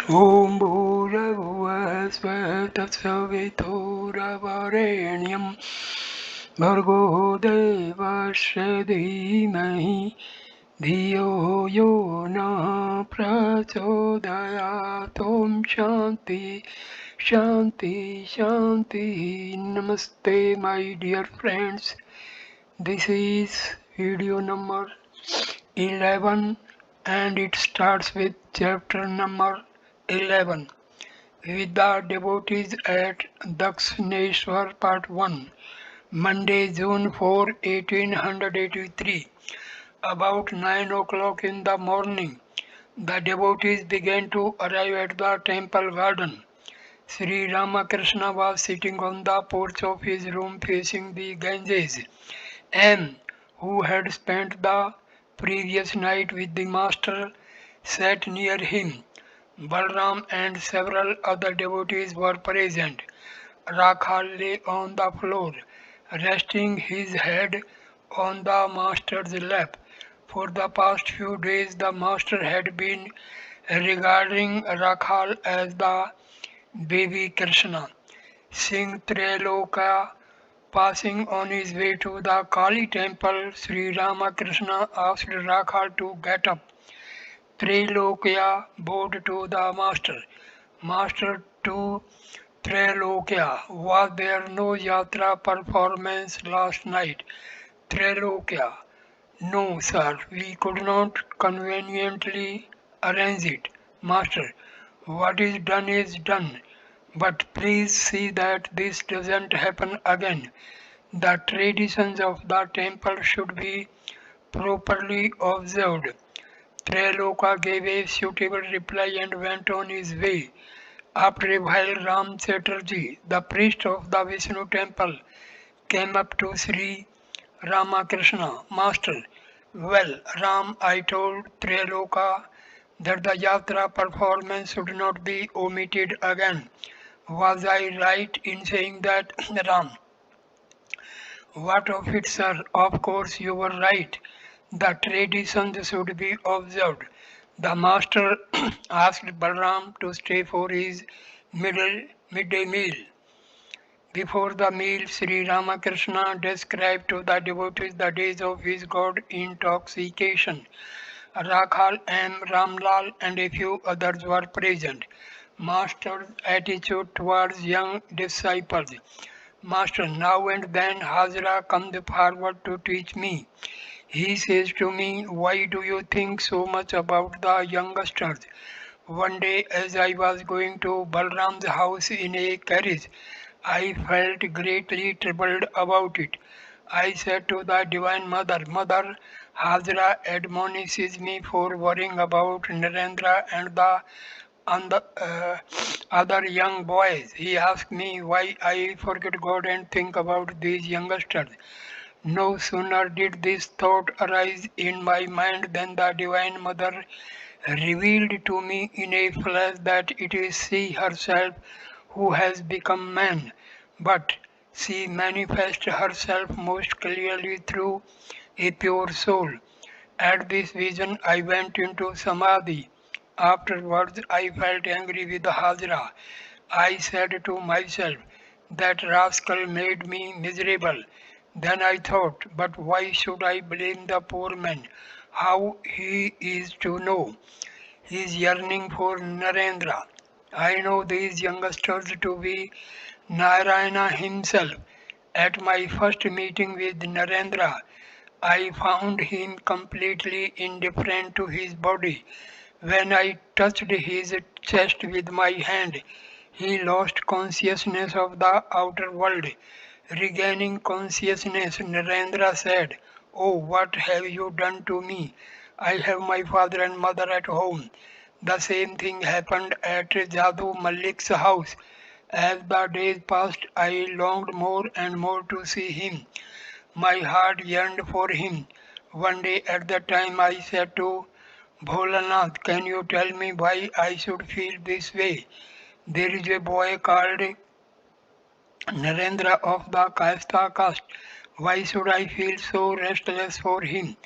Om Bhurabhuva Svatsavituravarenyam Bhargo Devasya Dhimahi Dhiyo Yo Na Prachodayat Om Shanti Shanti Shanti. Namaste my dear friends. This is video number 11 and it starts with chapter number 11 with the devotees at Dakshineshwar Part 1, Monday, June 4, 1883. About 9 o'clock in the morning, the devotees began to arrive at the temple garden. Sri Ramakrishna was sitting on the porch of his room facing the Ganges. M, who had spent the previous night with the master, sat near him. Balram and several other devotees were present. Rakhal lay on the floor, resting his head on the master's lap. For the past few days, the master had been regarding Rakhal as the baby Krishna. Singh Trailoka, passing on his way to the Kali temple, Sri Ramakrishna asked Rakhal to get up. Trailokya bowed to the master. Master to Trailokya, was there no yatra performance last night? Trailokya, no, sir, we could not conveniently arrange it. Master, what is done is done. But please see that this doesn't happen again. The traditions of the temple should be properly observed. Trailoka gave a suitable reply and went on his way. After a while, Ram Chatterjee, the priest of the Vishnu temple, came up to Sri Ramakrishna. Master, well, Ram, I told Trailoka that the yatra performance should not be omitted again. Was I right in saying that, Ram? What of it, sir? Of course you were right. The traditions should be observed. The master asked Balram to stay for his midday meal. Before the meal, Sri Ramakrishna described to the devotees the days of his god intoxication. Rakhal M. Ramlal and a few others were present. Master's attitude towards young disciples. Master, now and then Hazra comes forward to teach me. He says to me, why do you think so much about the youngsters? One day, as I was going to Balram's house in a carriage, I felt greatly troubled about it. I said to the Divine Mother, Mother, Hazra admonishes me for worrying about Narendra and the other young boys. He asked me why I forget God and think about these youngsters. No sooner did this thought arise in my mind than the Divine Mother revealed to me in a flash that it is she herself who has become man, but she manifests herself most clearly through a pure soul. At this vision, I went into samadhi. Afterwards, I felt angry with Hajra. I said to myself, that rascal made me miserable. Then I thought, but why should I blame the poor man? How he is to know? He is yearning for Narendra. I know these youngsters to be Narayana himself. At my first meeting with Narendra, I found him completely indifferent to his body. When I touched his chest with my hand, he lost consciousness of the outer world. Regaining consciousness, Narendra said, oh, what have you done to me? I have my father and mother at home. The same thing happened at Jadoo Malik's house. As the days passed, I longed more and more to see him. My heart yearned for him. One day at that time I said to Bholanath, can you tell me why I should feel this way? There is a boy called Narendra of the Kayastha caste. Why should I feel so restless for him?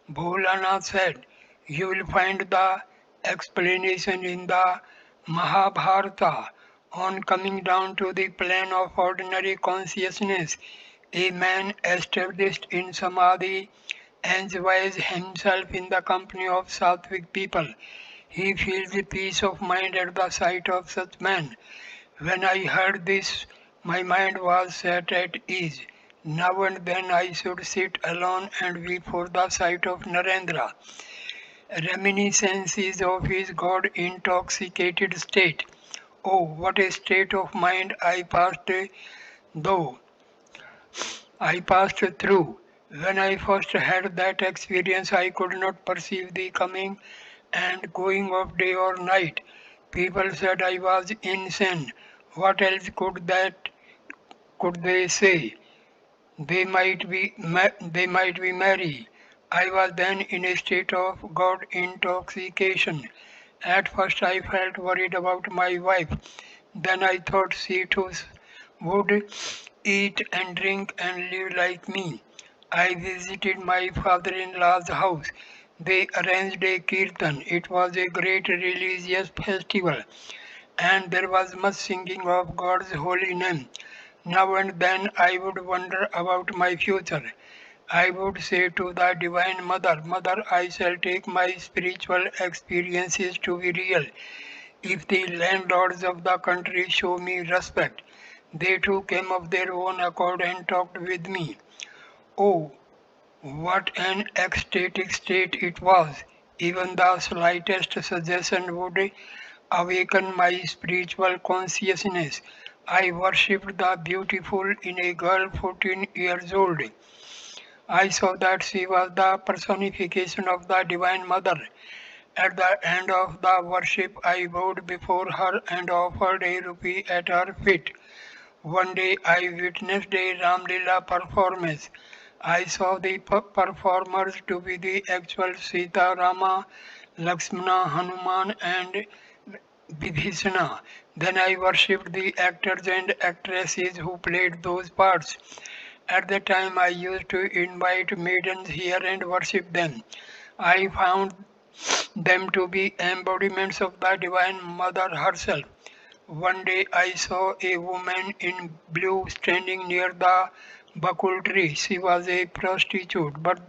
Bholanath said, you will find the explanation in the Mahabharata. On coming down to the plane of ordinary consciousness, a man established in Samadhi enjoys himself in the company of sattvic people. He feels the peace of mind at the sight of such men. When I heard this, my mind was set at ease. Now and then I should sit alone and weep for the sight of Narendra. Reminiscences of his God intoxicated state. Oh, what a state of mind though I passed through. When I first had that experience, I could not perceive the coming and going of day or night. People said I was insane. What else could they say? They might be merry. I was then in a state of God intoxication. At first I felt worried about my wife. Then I thought she too would eat and drink and live like me. I visited my father-in-law's house. They arranged a kirtan. It was a great religious festival, and there was much singing of God's holy name. Now and then I would wonder about my future. I would say to the Divine Mother, Mother, I shall take my spiritual experiences to be real. If the landlords of the country show me respect, they too came of their own accord and talked with me. Oh, what an ecstatic state it was! Even the slightest suggestion would awaken my spiritual consciousness. I worshipped the beautiful in a girl 14 years old. I saw that she was the personification of the Divine Mother. At the end of the worship, I bowed before her and offered a rupee at her feet. One day I witnessed a Ramlila performance. I saw the performers to be the actual Sita, Rama, Lakshmana, Hanuman, and Vibhishana. Then I worshipped the actors and actresses who played those parts. At the time I used to invite maidens here and worship them. I found them to be embodiments of the Divine Mother herself. One day I saw a woman in blue standing near the bakul tree. She was a prostitute, but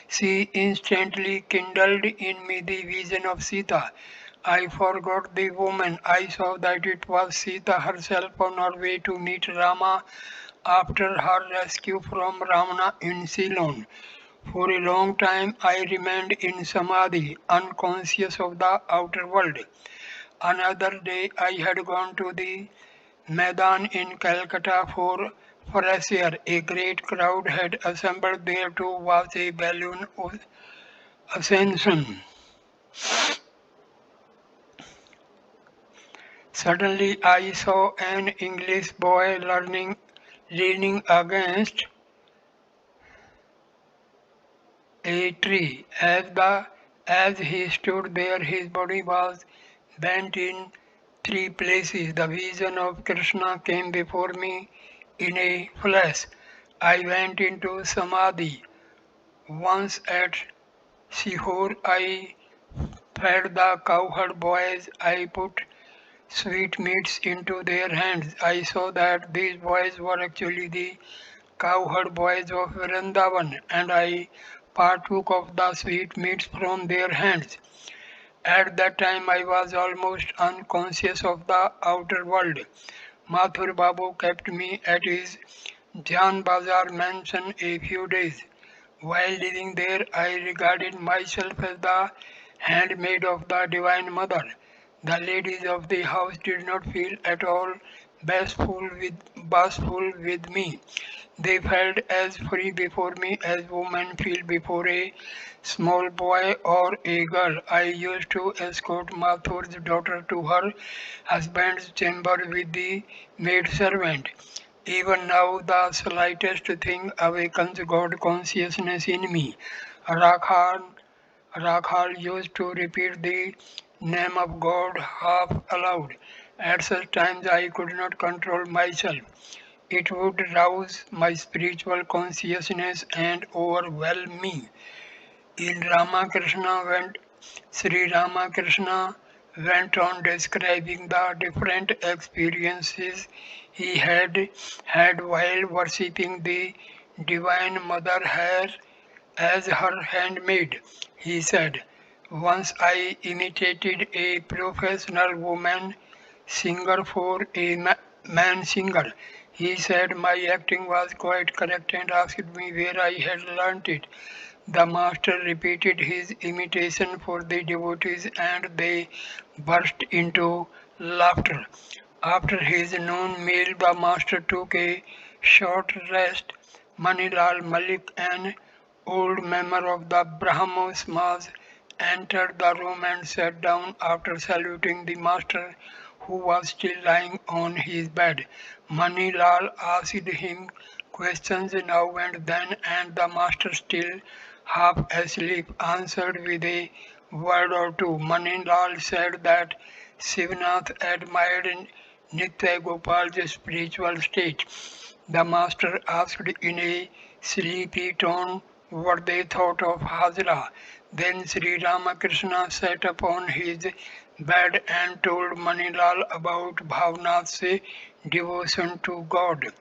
she instantly kindled in me the vision of Sita. I forgot the woman. I saw that it was Sita herself on her way to meet Rama after her rescue from Ramana in Ceylon. For a long time I remained in Samadhi, unconscious of the outer world. Another day I had gone to the Maidan in Calcutta for fresh air. A great crowd had assembled there to watch a balloon ascension. Suddenly I saw an English boy leaning against a tree. As he stood there, his body was bent in three places. The vision of Krishna came before me in a flash. I went into Samadhi. Once at Sihor, I fed the cowherd boys. I put sweetmeats into their hands. I saw that these boys were actually the cowherd boys of Vrindavan, and I partook of the sweetmeats from their hands. At that time I was almost unconscious of the outer world. Mathur Babu kept me at his Jan Bazar mansion a few days. While living there, I regarded myself as the handmaid of the Divine Mother. The ladies of the house did not feel at all bashful with me. They felt as free before me as women feel before a small boy or a girl. I used to escort Mathur's daughter to her husband's chamber with the maid servant. Even now, the slightest thing awakens God consciousness in me. Rakhal, Rakhal used to repeat the name of God half aloud. At such times, I could not control myself. It would rouse my spiritual consciousness and overwhelm me. In Ramakrishna went Sri Ramakrishna went on describing the different experiences he had had while worshipping the Divine Mother as her handmaid. He said, once I imitated a professional woman singer for a man singer. He said my acting was quite correct and asked me where I had learnt it. The master repeated his imitation for the devotees and they burst into laughter. After his noon meal, the master took a short rest. Manilal Malik, an old member of the Brahmosmas, entered the room and sat down after saluting the master, who was still lying on his bed. Manilal asked him questions now and then, and the master, still half asleep, answered with a word or two. Manilal said that Shivnath admired Nitya Gopal's spiritual state. The master asked in a sleepy tone what they thought of Hajra. Then Sri Ramakrishna sat upon his bed and told Manilal about Bhavnath's devotion to God.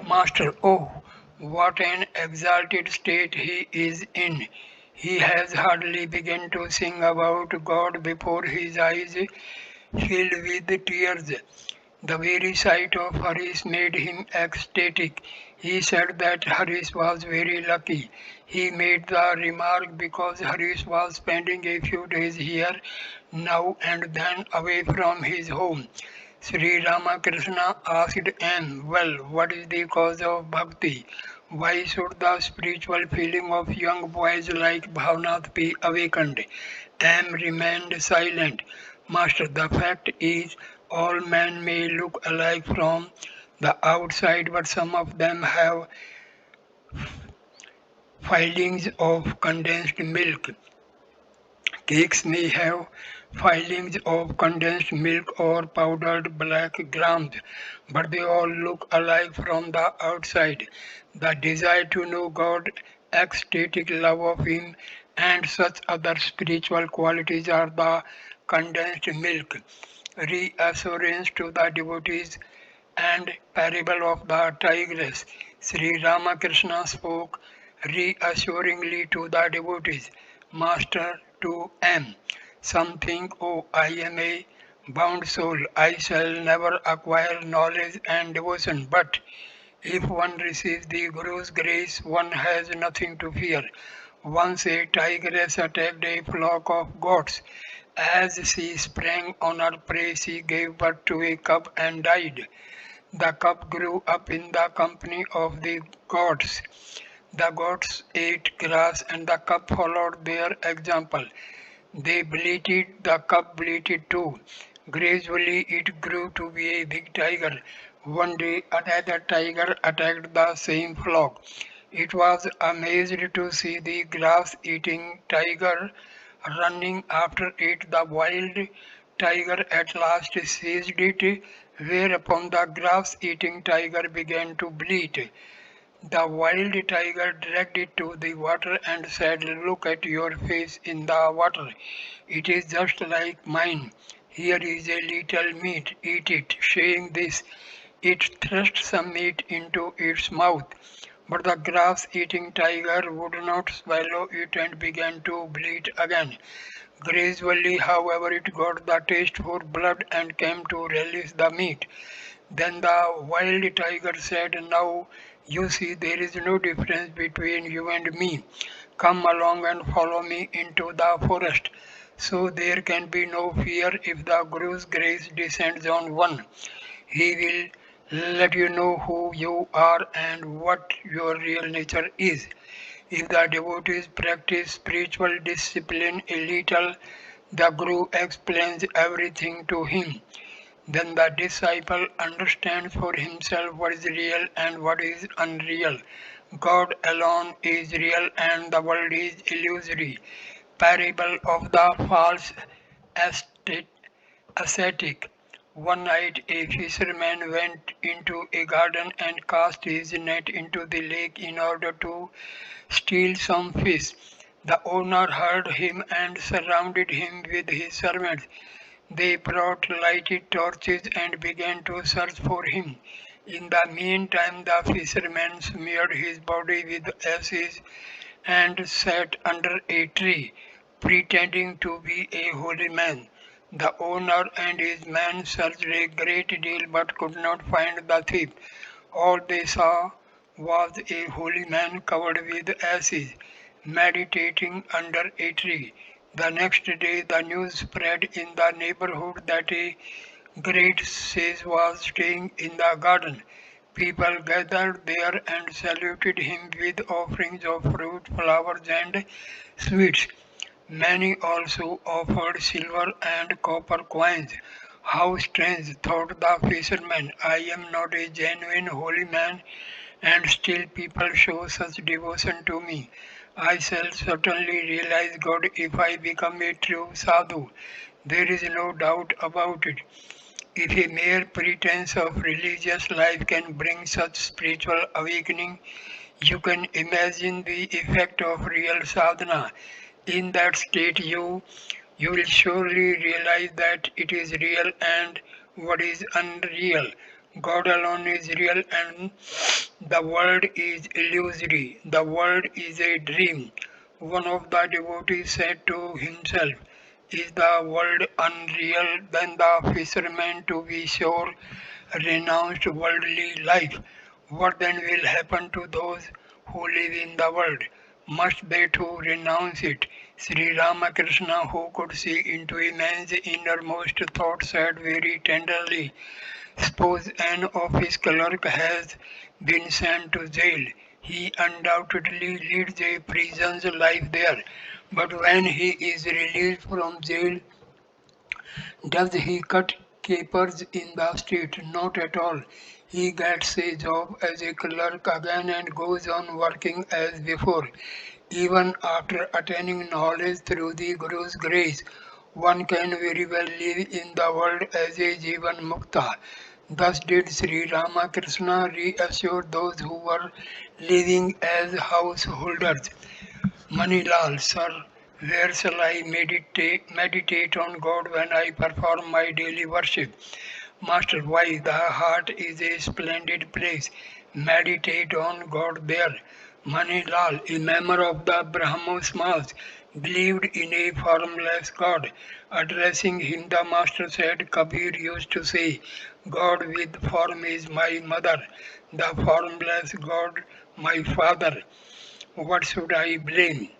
Master, oh, what an exalted state he is in! He has hardly begun to sing about God before his eyes filled with tears. The very sight of Harish made him ecstatic. He said that Harish was very lucky. He made the remark because Harish was spending a few days here now and then away from his home. Sri Ramakrishna asked him, well, what is the cause of bhakti? Why should the spiritual feeling of young boys like Bhavnath be awakened? M remained silent. Master, the fact is, all men may look alike from the outside, but some of them have filings of condensed milk. Cakes may have filings of condensed milk or powdered black grams, but they all look alike from the outside. The desire to know God, ecstatic love of Him, and such other spiritual qualities are the condensed milk. Reassurance to the devotees and parable of the tigress. Sri Ramakrishna spoke reassuringly to the devotees. Master to M. Some think, oh, I am a bound soul. I shall never acquire knowledge and devotion. But if one receives the Guru's grace, one has nothing to fear. Once a tigress attacked a flock of goats. As she sprang on her prey, she gave birth to a cub and died. The cub grew up in the company of the goats. The goats ate grass and the cub followed their example. They bleated, the cub bleated too. Gradually it grew to be a big tiger. One day another tiger attacked the same flock. It was amazed to see the grass-eating tiger running after it. The wild tiger at last seized it, whereupon the grass-eating tiger began to bleat. The wild tiger dragged it to the water and said, look at your face in the water. It is just like mine. Here is a little meat. Eat it. Saying this, it thrust some meat into its mouth. But the grass-eating tiger would not swallow it and began to bleat again. Gradually, however, it got the taste for blood and came to relish the meat. Then the wild tiger said, now you see there is no difference between you and me. Come along and follow me into the forest. So there can be no fear if the Guru's grace descends on one. He will let you know who you are and what your real nature is. If the devotees practice spiritual discipline a little, the Guru explains everything to him. Then the disciple understands for himself what is real and what is unreal. God alone is real and the world is illusory. Parable of the false ascetic. One night a fisherman went into a garden and cast his net into the lake in order to steal some fish. The owner heard him and surrounded him with his servants. They brought lighted torches and began to search for him. In the meantime, the fisherman smeared his body with ashes and sat under a tree, pretending to be a holy man. The owner and his men searched a great deal but could not find the thief. All they saw was a holy man covered with ashes, meditating under a tree. The next day, the news spread in the neighborhood that a great sage was staying in the garden. People gathered there and saluted him with offerings of fruit, flowers, and sweets. Many also offered silver and copper coins. How strange, thought the fisherman. I am not a genuine holy man, and still people show such devotion to me. I shall certainly realize God if I become a true sadhu. There is no doubt about it. If a mere pretense of religious life can bring such spiritual awakening, you can imagine the effect of real sadhana. In that state, you will surely realize that it is real and what is unreal. God alone is real and the world is illusory. The world is a dream. One of the devotees said to himself, is the world unreal? Then the fisherman, to be sure, renounced worldly life. What then will happen to those who live in the world? Must they too renounce it? Sri Ramakrishna, who could see into a man's innermost thoughts, said very tenderly, suppose an office clerk has been sent to jail. He undoubtedly leads a prison's life there. But when he is released from jail, does he cut capers in the street? Not at all. He gets a job as a clerk again and goes on working as before. Even after attaining knowledge through the Guru's grace, one can very well live in the world as a Jivan Mukta. Thus did Sri Ramakrishna reassure those who were living as householders. Manilal, sir, where shall I meditate on God when I perform my daily worship? Master, why, the heart is a splendid place. Meditate on God there. Manilal, a member of the Brahmosmas, believed in a formless God. Addressing him, the master said, Kabir used to say, God with form is my mother, the formless God my father. What should I blame?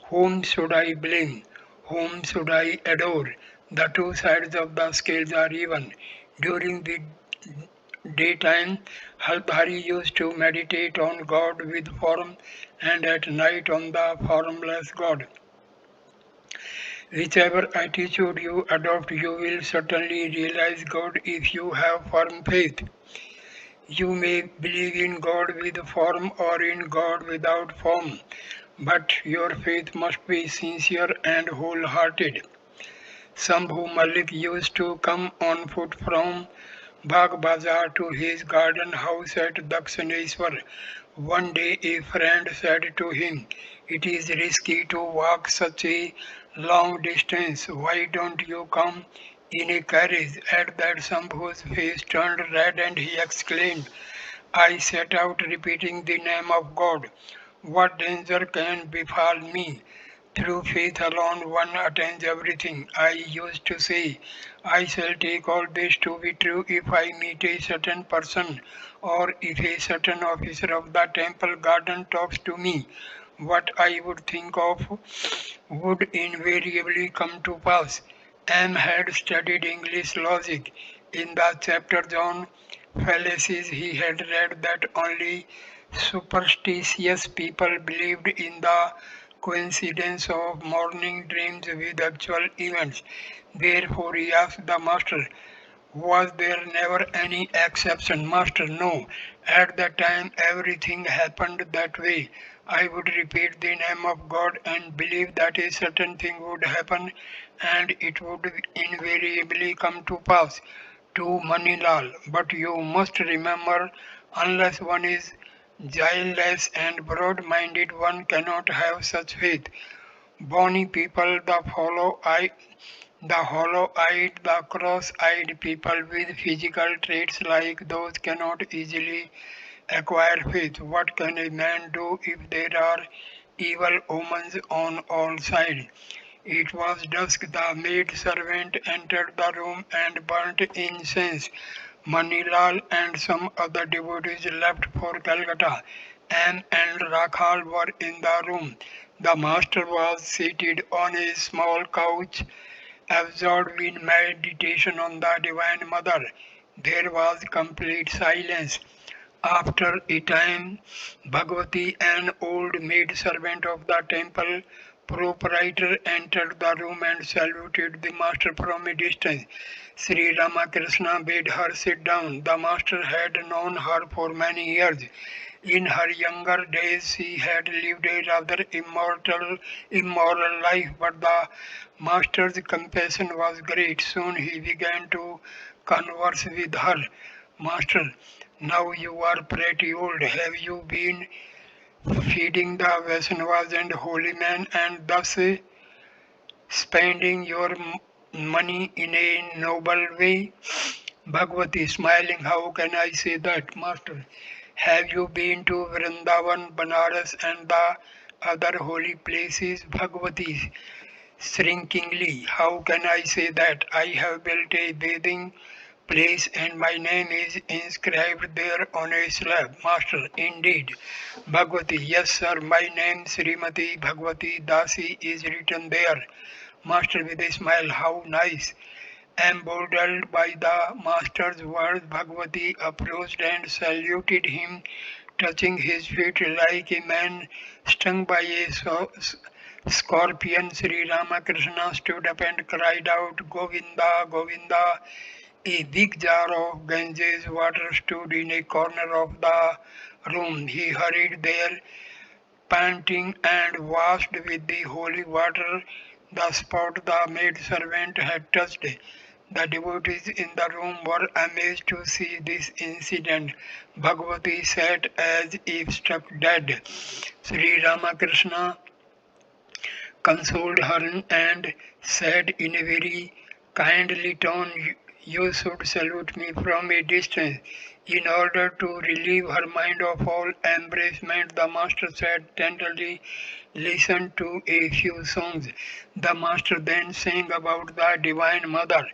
Whom should I blame? Whom should I adore? The two sides of the scales are even. During the daytime, Haldhari used to meditate on God with form and at night on the formless God. Whichever attitude you adopt, you will certainly realize God if you have firm faith. You may believe in God with form or in God without form, but your faith must be sincere and wholehearted. Shambhu Malik used to come on foot from Bagh Bazar to his garden house at Dakshineshwar. One day a friend said to him, it is risky to walk such a long distance. Why don't you come in a carriage? At that Shambhu's face turned red and he exclaimed, I set out repeating the name of God. What danger can befall me? Through faith alone one attains everything. I used to say, I shall take all this to be true if I meet a certain person or if a certain officer of the temple garden talks to me. What I would think of would invariably come to pass. M had studied English logic. In the chapter on fallacies, he had read that only superstitious people believed in the coincidence of morning dreams with actual events. Therefore, he asked the master, was there never any exception? Master, no. At the time everything happened that way. I would repeat the name of God and believe that a certain thing would happen and it would invariably come to pass. To Manilal. But you must remember, unless one is guileless and broad-minded, one cannot have such faith. Bony people the follow I The hollow-eyed, the cross-eyed people with physical traits like those cannot easily acquire faith. What can a man do if there are evil omens on all sides? It was dusk. The maid servant entered the room and burnt incense. Manilal and some other devotees left for Calcutta. Anne and Rakhal were in the room. The master was seated on a small couch, absorbed in meditation on the Divine Mother. There was complete silence. After a time, Bhagavati, an old maid servant of the temple proprietor, entered the room and saluted the master from a distance. Sri Ramakrishna bade her sit down. The master had known her for many years. In her younger days, she had lived a rather immoral life, but the master's compassion was great. Soon he began to converse with her. Master, now you are pretty old. Have you been feeding the Vaishnavas and holy men and thus spending your money in a noble way? Bhagavati smiling, how can I say that, Master? Have you been to Vrindavan, Banaras and the other holy places? Bhagavati shrinkingly, how can I say that? I have built a bathing place and my name is inscribed there on a slab. Master, indeed. Bhagavati, yes sir, my name Srimati Bhagavati Dasi is written there. Master with a smile, how nice. Emboldened by the master's words, Bhagavati approached and saluted him, touching his feet like a man stung by a scorpion. Sri Ramakrishna stood up and cried out, Govinda, Govinda. A big jar of Ganges water stood in a corner of the room. He hurried there, panting, and washed with the holy water the spot the maid servant had touched. The devotees in the room were amazed to see this incident. Bhagavati sat as if struck dead. Sri Ramakrishna consoled her and said in a very kindly tone, You should salute me from a distance. In order to relieve her mind of all embarrassment, the master said tenderly, Listen to a few songs. The master then sang about the Divine Mother.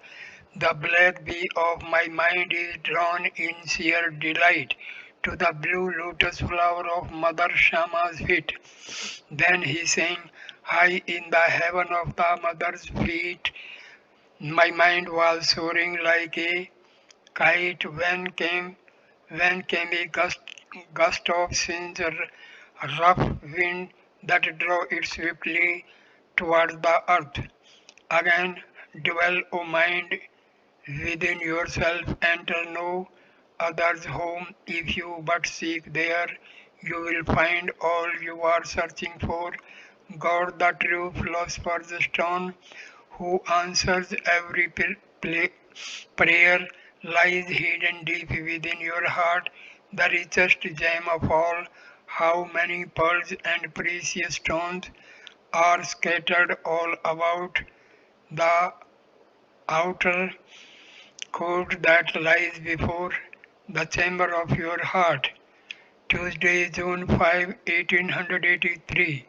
The black bee of my mind is drawn in sheer delight to the blue lotus flower of Mother Shama's feet. Then he sang, High in the heaven of the mother's feet, my mind was soaring like a kite when came a gust of singe rough wind that drove it swiftly towards the earth. Again, dwell, O mind, within yourself, enter no other's home. If you but seek there, you will find all you are searching for. God, the true philosopher's stone, who answers every prayer, lies hidden deep within your heart, the richest gem of all. How many pearls and precious stones are scattered all about the outer court that lies before the chamber of your heart. Tuesday, June 5, 1883.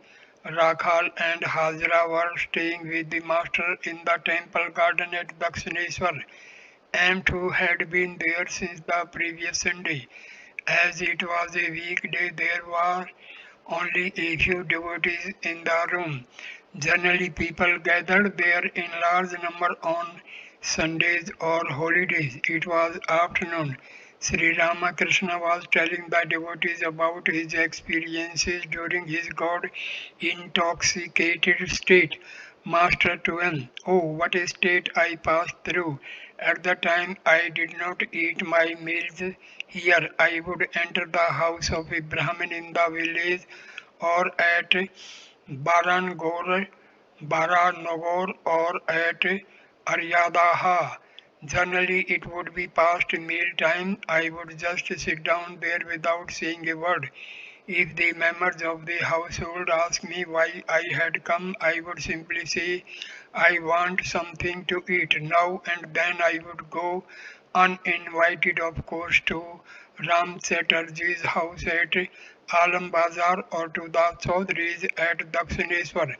Rakhal and Hajra were staying with the master in the temple garden at Dakshineshwar. And too had been there since the previous Sunday. As it was a weekday, there were only a few devotees in the room. Generally, people gathered there in large number on Sundays or holidays. It was afternoon. Sri Ramakrishna was telling the devotees about his experiences during his God intoxicated state. Master to him, Oh, what a state I passed through. At the time I did not eat my meals here. I would enter the house of a Brahmin in the village or at Barangor, Baranagor or at Aryadaha. Generally, it would be past meal time. I would just sit down there without saying a word. If the members of the household asked me why I had come, I would simply say, I want something to eat. Now and then I would go uninvited, of course, to Ram Chatterjee's house at Alam Bazar or to the Chaudhry's at Dakshineswar,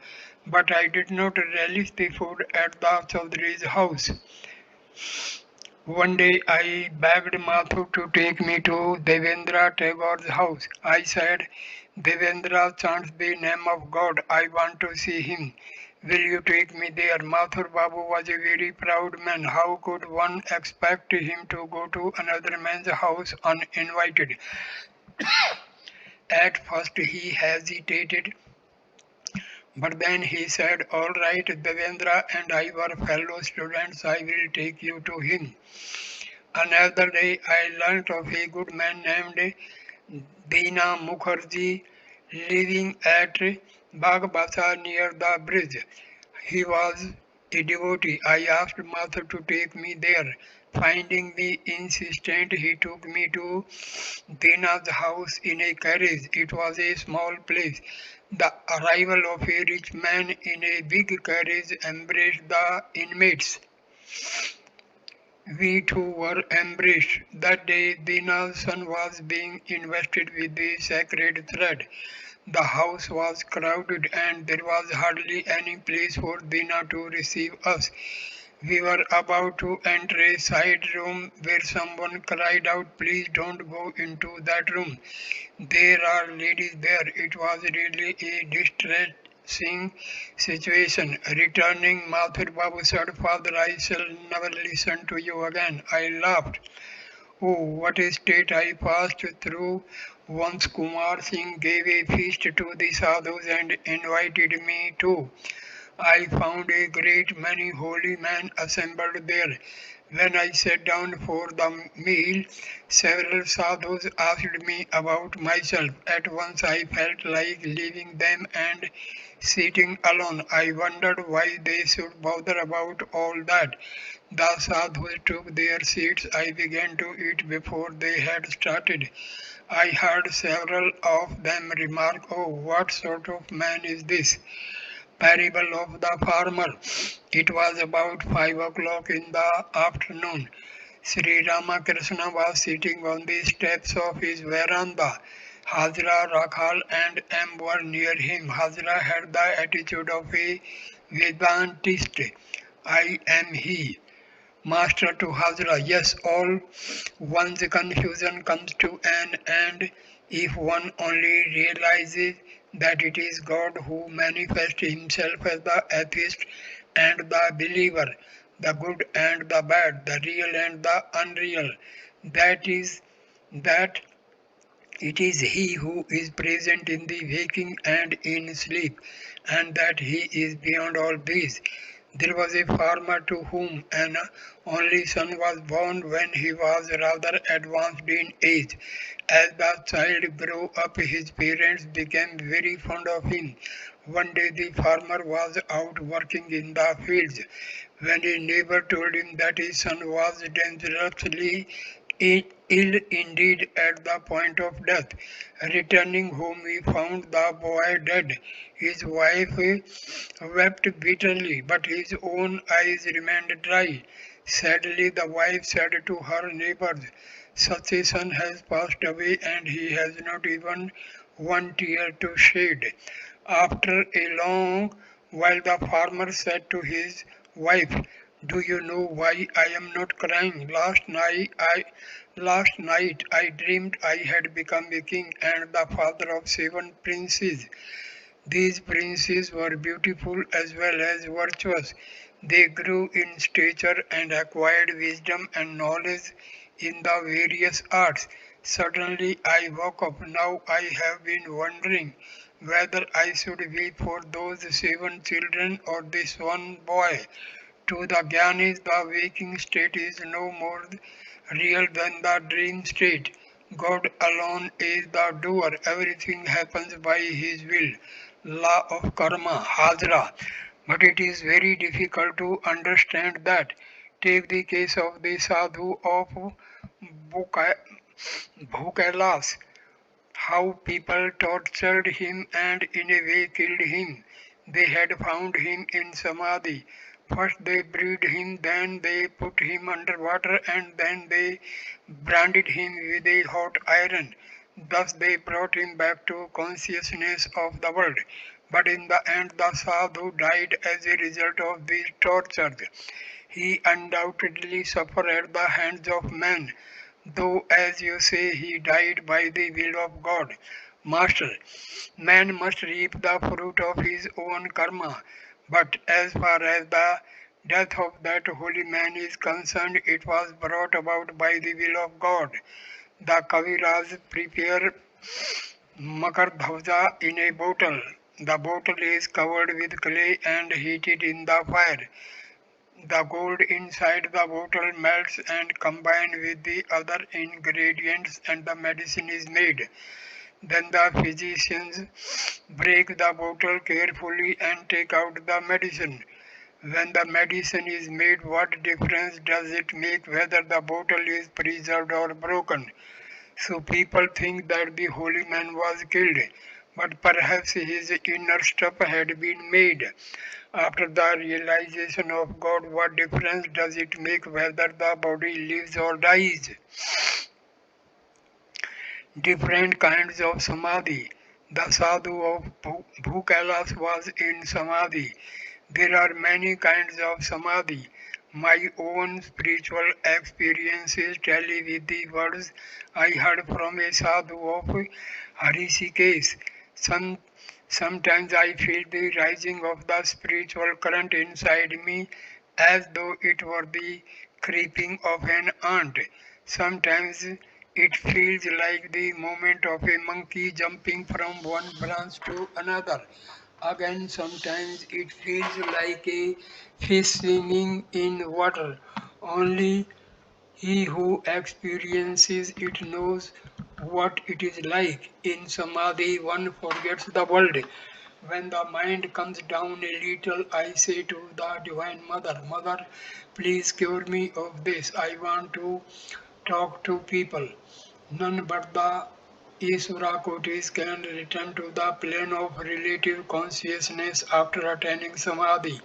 but I did not relish the food at the Chaudhry's house. One day I begged Mathu to take me to Devendra Tagore's house. I said, Devendra chants the name of God. I want to see him. Will you take me there? Mathur Babu was a very proud man. How could one expect him to go to another man's house uninvited? At first he hesitated, but then he said, all right, Devendra and I were fellow students. I will take you to him. Another day I learnt of a good man named Dina Mukherjee living at Bagbasa near the bridge. He was a devotee. I asked Mother to take me there. Finding me insistent, he took me to Dina's house in a carriage. It was a small place. The arrival of a rich man in a big carriage embraced the inmates. We too were embraced. That day Dina's son was being invested with the sacred thread. The house was crowded and there was hardly any place for Dina to receive us. We were about to enter a side room where someone cried out, please don't go into that room. There are ladies there. It was really a distressing situation. Returning, Mathur Babu said, Father, I shall never listen to you again. I laughed. Oh, what a state I passed through. Once Kumar Singh gave a feast to the sadhus and invited me too. I found a great many holy men assembled there. When I sat down for the meal, several sadhus asked me about myself. At once I felt like leaving them and sitting alone. I wondered why they should bother about all that. The sadhus took their seats. I began to eat before they had started. I heard several of them remark, oh, what sort of man is this? Parable of the farmer. It was about 5 o'clock in the afternoon. Sri Ramakrishna was sitting on the steps of his veranda. Hajra, Rakhal and M were near him. Hajra had the attitude of a Vedantist. I am he. Master to Hajra, yes, all one's confusion comes to an end if one only realizes that it is God who manifests himself as the atheist and the believer, the good and the bad, the real and the unreal. That is that it is He who is present in the waking and in sleep, and that He is beyond all these. There was a farmer to whom an only son was born when he was rather advanced in age. As the child grew up, his parents became very fond of him. One day the farmer was out working in the fields when a neighbor told him that his son was dangerously ill indeed at the point of death. Returning home, he found the boy dead. His wife wept bitterly, but his own eyes remained dry. Sadly, the wife said to her neighbors, such a son has passed away and he has not even one tear to shed. After a long while, the farmer said to his wife, do you know why I am not crying? Last night I dreamed I had become a king and the father of 7 princes. These princes were beautiful as well as virtuous. They grew in stature and acquired wisdom and knowledge in the various arts. Suddenly I woke up. Now I have been wondering whether I should weep for those 7 children or this one boy. To the Gyanis, the waking state is no more real than the dream state. God alone is the doer. Everything happens by His will. Law of karma, Hajra. But it is very difficult to understand that. Take the case of the sadhu of Buka- Bhukelas, how people tortured him and in a way killed him. They had found him in Samadhi. First they breathed him, then they put him under water, and then they branded him with a hot iron. Thus they brought him back to consciousness of the world. But in the end, the sadhu died as a result of these tortures. He undoubtedly suffered at the hands of men, though, as you say, he died by the will of God. Master, man must reap the fruit of his own karma, but as far as the death of that holy man is concerned, it was brought about by the will of God. The Kaviraj prepare Makardhauja in a bottle. The bottle is covered with clay and heated in the fire. The gold inside the bottle melts and combines with the other ingredients and the medicine is made. Then the physicians break the bottle carefully and take out the medicine. When the medicine is made, what difference does it make whether the bottle is preserved or broken? So people think that the holy man was killed, but perhaps his inner stuff had been made. After the realization of God, what difference does it make whether the body lives or dies? Different kinds of samadhi. The sadhu of Bhukalas was in samadhi. There are many kinds of samadhi. My own spiritual experiences tally with the words I heard from a sadhu of Harishikesh. Some, Sometimes I feel the rising of the spiritual current inside me as though it were the creeping of an ant. Sometimes it feels like the movement of a monkey jumping from one branch to another. Again, sometimes it feels like a fish swimming in water. Only he who experiences it knows what it is like. In Samadhi, one forgets the world. When the mind comes down a little, I say to the Divine Mother, Mother, please cure me of this. I want to talk to people. None but the Isvara Kotis can return to the plane of relative consciousness after attaining Samadhi.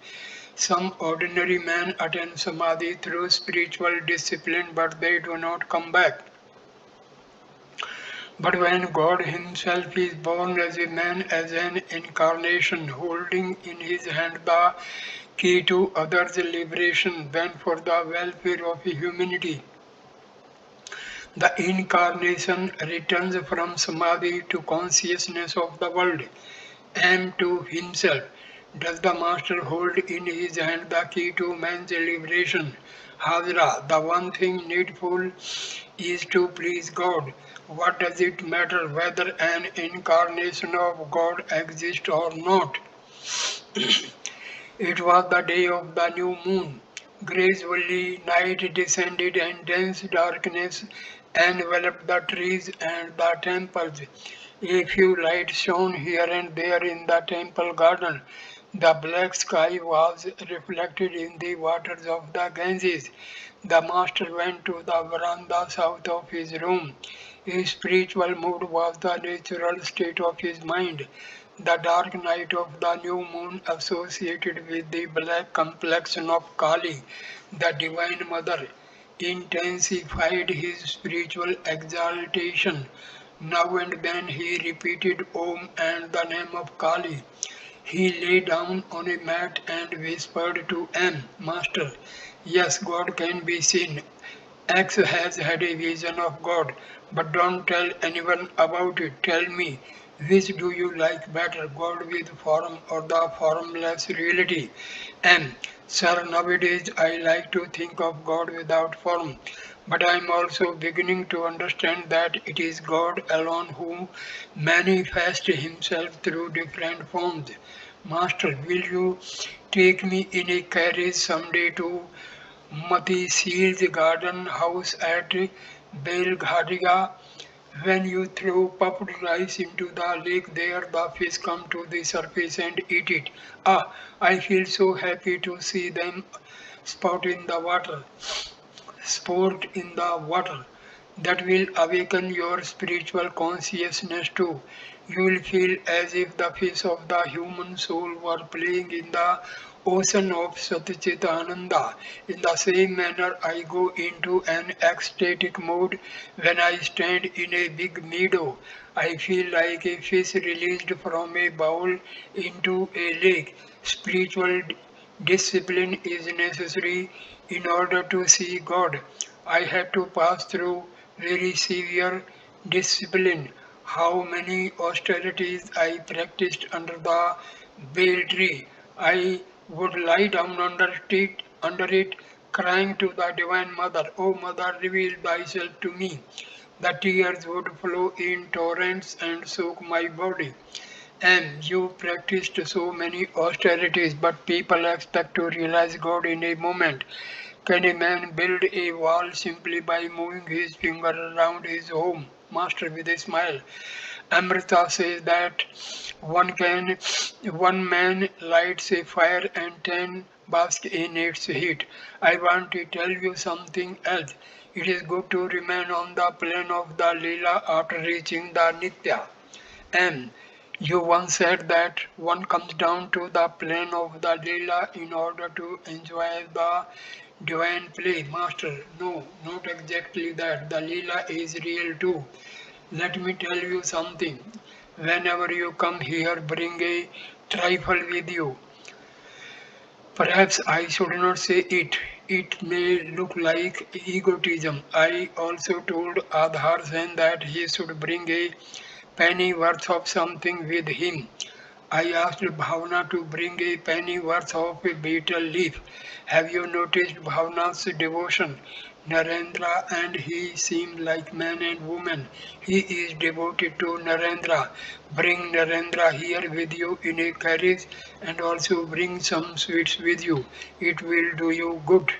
Some ordinary men attain Samadhi through spiritual discipline, but they do not come back. But when God Himself is born as a man, as an incarnation, holding in His hand the key to others' liberation, then for the welfare of humanity, the incarnation returns from samadhi to consciousness of the world and to himself. Does the master hold in his hand the key to man's liberation? Hazra, the one thing needful is to please God. What does it matter whether an incarnation of God exists or not? It was the day of the new moon. Gradually night descended and dense darkness enveloped the trees and the temples. A few lights shone here and there in the temple garden. The black sky was reflected in the waters of the Ganges. The master went to the veranda south of his room. His spiritual mood was the natural state of his mind. The dark night of the new moon associated with the black complexion of Kali, the Divine Mother, intensified his spiritual exaltation. Now and then he repeated Om and the name of Kali. He lay down on a mat and whispered to M, Master, yes, God can be seen. X has had a vision of God, but don't tell anyone about it. Tell me, which do you like better, God with form or the formless reality? M. Sir, nowadays I like to think of God without form, but I am also beginning to understand that it is God alone who manifests himself through different forms. Master, will you take me in a carriage someday to Mati Seal's garden house at Belghadia? When you throw puffed rice into the lake there, the fish come to the surface and eat it. Ah, I feel so happy to see them spout in the water, sport in the water. that will awaken your spiritual consciousness too. You will feel as if the fish of the human soul were playing in the ocean of Satchitananda. In the same manner, I go into an ecstatic mode when I stand in a big meadow. I feel like a fish released from a bowl into a lake. Spiritual discipline is necessary in order to see God. I had to pass through very severe discipline. How many austerities I practiced under the bale tree. I would lie down under it, crying to the Divine Mother, O Mother, reveal thyself to me. The tears would flow in torrents and soak my body. And you practiced so many austerities, but people expect to realize God in a moment. Can a man build a wall simply by moving his finger around his home? Master with a smile. Amrita says that one man lights a fire and 10 bask in its heat. I want to tell you something else. It is good to remain on the plane of the Leela after reaching the Nitya. And you once said that one comes down to the plane of the Leela in order to enjoy the divine play. Master, no, not exactly that. The Leela is real too. Let me tell you something. Whenever you come here, bring a trifle with you. Perhaps I should not say it. It may look like egotism. I also told Adhar Sen that he should bring a penny worth of something with him. I asked Bhavna to bring a penny worth of a betel leaf. Have you noticed Bhavna's devotion? Narendra and he seem like man and woman. He is devoted to Narendra. Bring Narendra here with you in a carriage and also bring some sweets with you. It will do you good.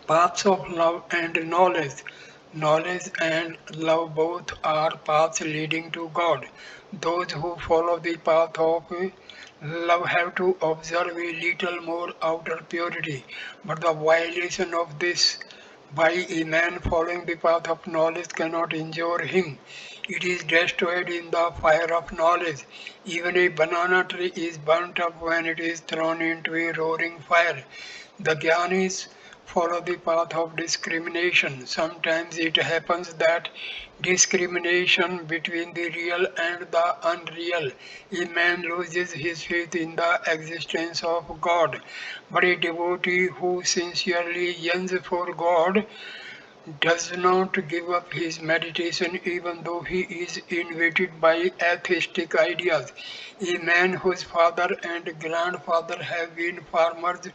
Paths of love and knowledge. Knowledge and love both are paths leading to God. Those who follow the path of love have to observe a little more outer purity, but the violation of this by a man following the path of knowledge cannot injure him. It is destroyed in the fire of knowledge. Even a banana tree is burnt up when it is thrown into a roaring fire. The Gyanis follow the path of discrimination. Sometimes it happens that discrimination between the real and the unreal. A man loses his faith in the existence of God, but a devotee who sincerely yearns for God does not give up his meditation even though he is invaded by atheistic ideas. A man whose father and grandfather have been farmers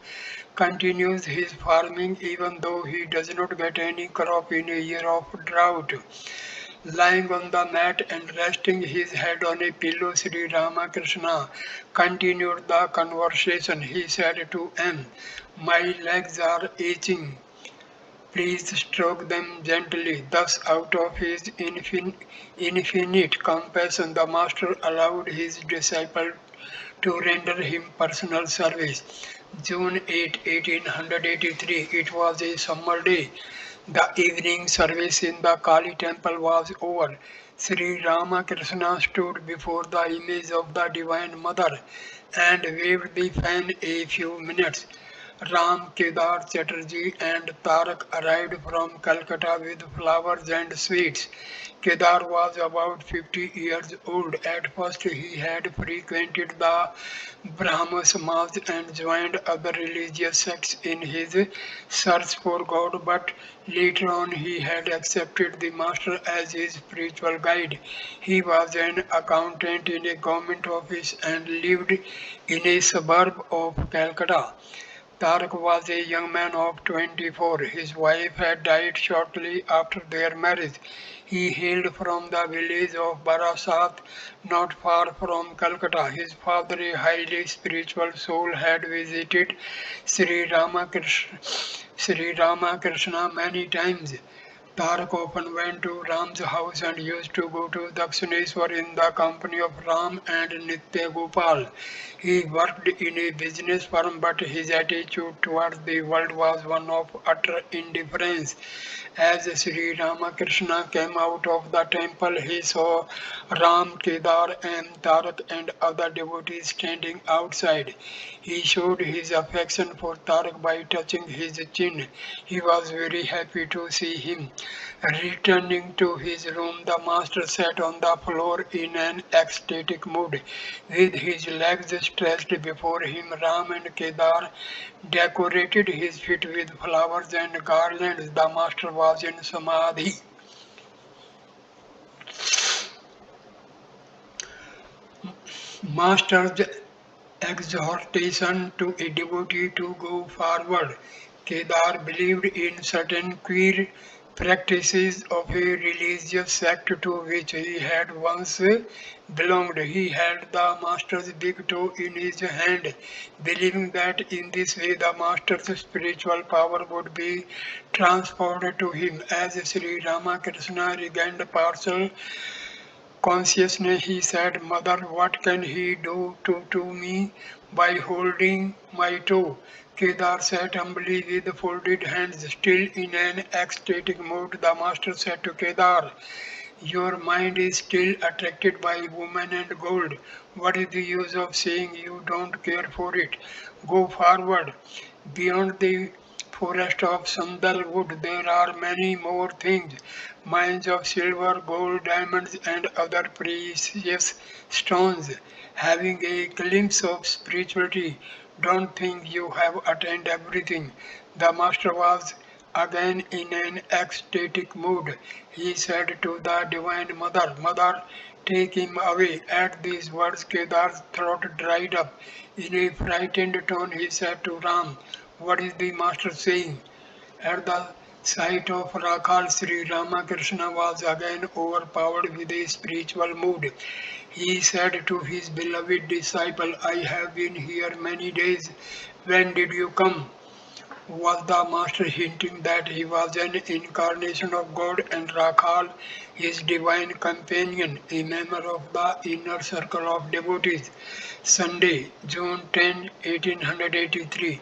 continues his farming even though he does not get any crop in a year of drought. Lying on the mat and resting his head on a pillow, Sri Ramakrishna continued the conversation. He said to M, my legs are aching. Please stroke them gently. Thus, out of his infinite compassion, the Master allowed his disciple to render him personal service. June 8, 1883, it was a summer day. The evening service in the Kali temple was over. Sri Ramakrishna stood before the image of the Divine Mother and waved the fan a few minutes. Ram Kedar Chatterjee and Tarak arrived from Calcutta with flowers and sweets. Kedar was about 50 years old. At first, he had frequented the Brahmo Samaj and joined other religious sects in his search for God, but later on he had accepted the Master as his spiritual guide. He was an accountant in a government office and lived in a suburb of Calcutta. Tarak was a young man of 24. His wife had died shortly after their marriage. He hailed from the village of Barasat, not far from Calcutta. His father, a highly spiritual soul, had visited Sri Ramakrishna, Sri Ramakrishna many times. Tarak often went to Ram's house and used to go to Dakshineshwar in the company of Ram and Nitya Gopal. He worked in a business firm, but his attitude towards the world was one of utter indifference. As Sri Ramakrishna came out of the temple, he saw Ram, Kedar, and Tarak and other devotees standing outside. He showed his affection for Tarak by touching his chin. He was very happy to see him. Returning to his room, the master sat on the floor in an ecstatic mood. With his legs stretched before him, Ram and Kedar decorated his feet with flowers and garlands. The master was in samadhi. Master's exhortation to a devotee to go forward. Kedar believed in certain queer practices of a religious sect to which he had once belonged. He held the master's big toe in his hand, believing that in this way the master's spiritual power would be transferred to him. As Sri Ramakrishna regained partial consciousness, he said, Mother, what can he do to me by holding my toe? Kedar sat humbly with folded hands, still in an ecstatic mood. The master said to Kedar, your mind is still attracted by woman and gold. What is the use of saying you don't care for it? Go forward. Beyond the forest of sandalwood, there are many more things, mines of silver, gold, diamonds, and other precious stones. Having a glimpse of spirituality, don't think you have attained everything. The master was again in an ecstatic mood. He said to the Divine Mother, Mother, take him away. At these words, Kedar's throat dried up. In a frightened tone, he said to Ram, what is the master saying? At the sight of Rakhal, Sri Ramakrishna was again overpowered with a spiritual mood. He said to his beloved disciple, I have been here many days. When did you come? Was the master hinting that he was an incarnation of God and Rakhal, his divine companion, a member of the inner circle of devotees? Sunday, June 10, 1883.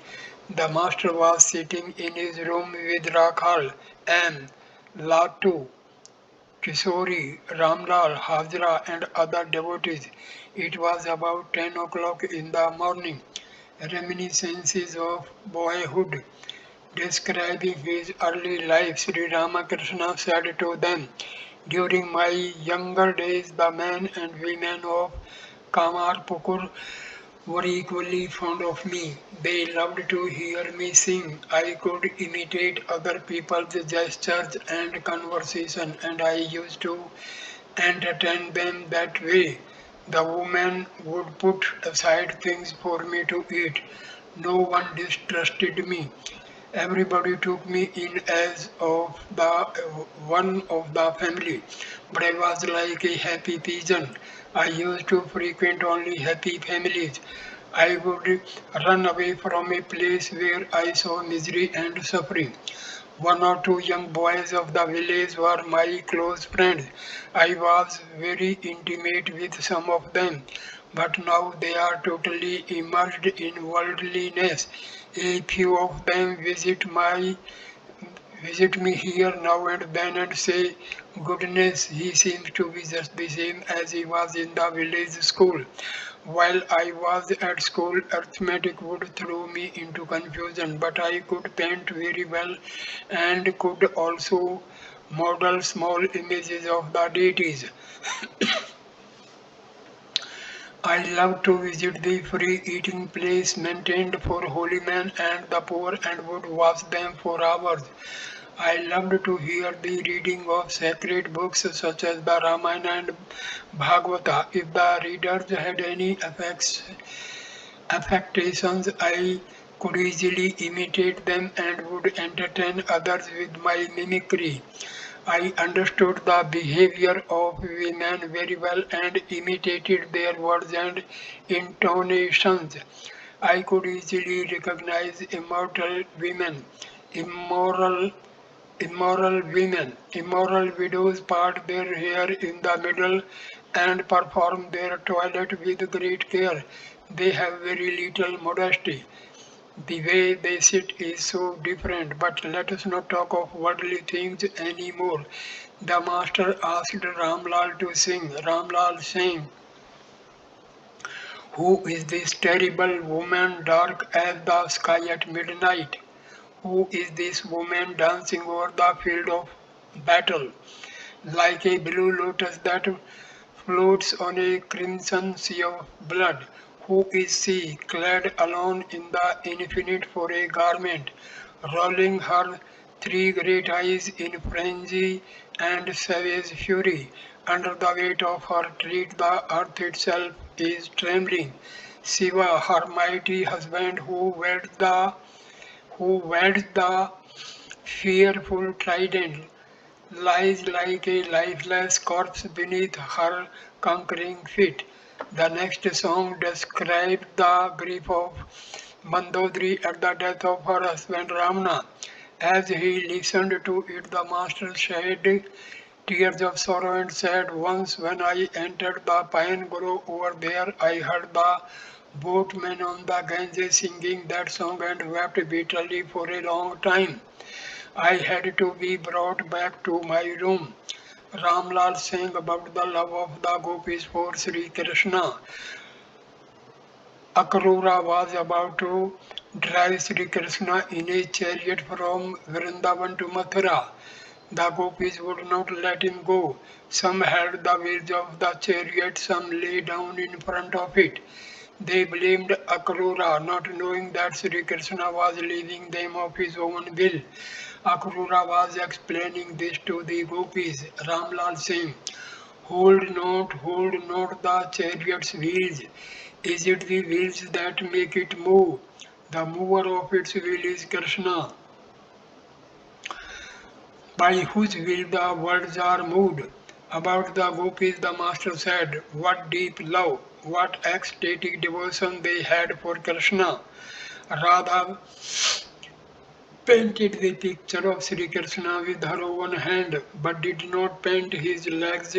The master was sitting in his room with Rakhal, M. Latu, Kishori, Ramlal, Hajra, and other devotees. It was about 10 o'clock in the morning. Reminiscences of boyhood. Describing his early life, Sri Ramakrishna said to them, during my younger days, the men and women of Kamarpukur were equally fond of me. They loved to hear me sing. I could imitate other people's gestures and conversation, and I used to entertain them that way. The women would put aside things for me to eat. No one distrusted me. Everybody took me in as of the one of the family, but I was like a happy pigeon. I used to frequent only happy families. I would run away from a place where I saw misery and suffering. One or two young boys of the village were my close friends. I was very intimate with some of them, but now they are totally immersed in worldliness. A few of them visit me here now and then and say, goodness, he seems to be just the same as he was in the village school. While I was at school, arithmetic would throw me into confusion, but I could paint very well and could also model small images of the deities. I loved to visit the free eating place maintained for holy men and the poor and would watch them for hours. I loved to hear the reading of sacred books such as the Ramayana and Bhagavata. If the readers had any affectations, I could easily imitate them and would entertain others with my mimicry. I understood the behavior of women very well and imitated their words and intonations. I could easily recognize immoral Immoral women, immoral widows part their hair in the middle and perform their toilet with great care. They have very little modesty. The way they sit is so different, but let us not talk of worldly things anymore. The master asked Ramlal to sing. Ramlal sang, "Who is this terrible woman dark as the sky at midnight? Who is this woman dancing over the field of battle like a blue lotus that floats on a crimson sea of blood? Who is she, clad alone in the infinite for a garment, rolling her three great eyes in frenzy and savage fury? Under the weight of her tread, the earth itself is trembling. Shiva, her mighty husband, who wields the fearful trident, lies like a lifeless corpse beneath her conquering feet." The next song described the grief of Mandodari at the death of her husband Ramana. As he listened to it, the master shed tears of sorrow and said, "Once when I entered the pine grove over there, I heard the boatmen on the Ganges singing that song and wept bitterly for a long time. I had to be brought back to my room." Ramlal sang about the love of the gopis for Sri Krishna. Akrura was about to drive Sri Krishna in a chariot from Vrindavan to Mathura. The gopis would not let him go. Some held the wheels of the chariot, some lay down in front of it. They blamed Akrura, not knowing that Sri Krishna was leaving them of his own will. Akrura was explaining this to the gopis. Ramlal saying, hold not the chariot's wheels. Is it the wheels that make it move? The mover of its wheel is Krishna, by whose will the worlds are moved." About the gopis, the master said, "What deep love, what ecstatic devotion they had for Krishna." Radha painted the picture of Sri Krishna with her own hand, but did not paint his legs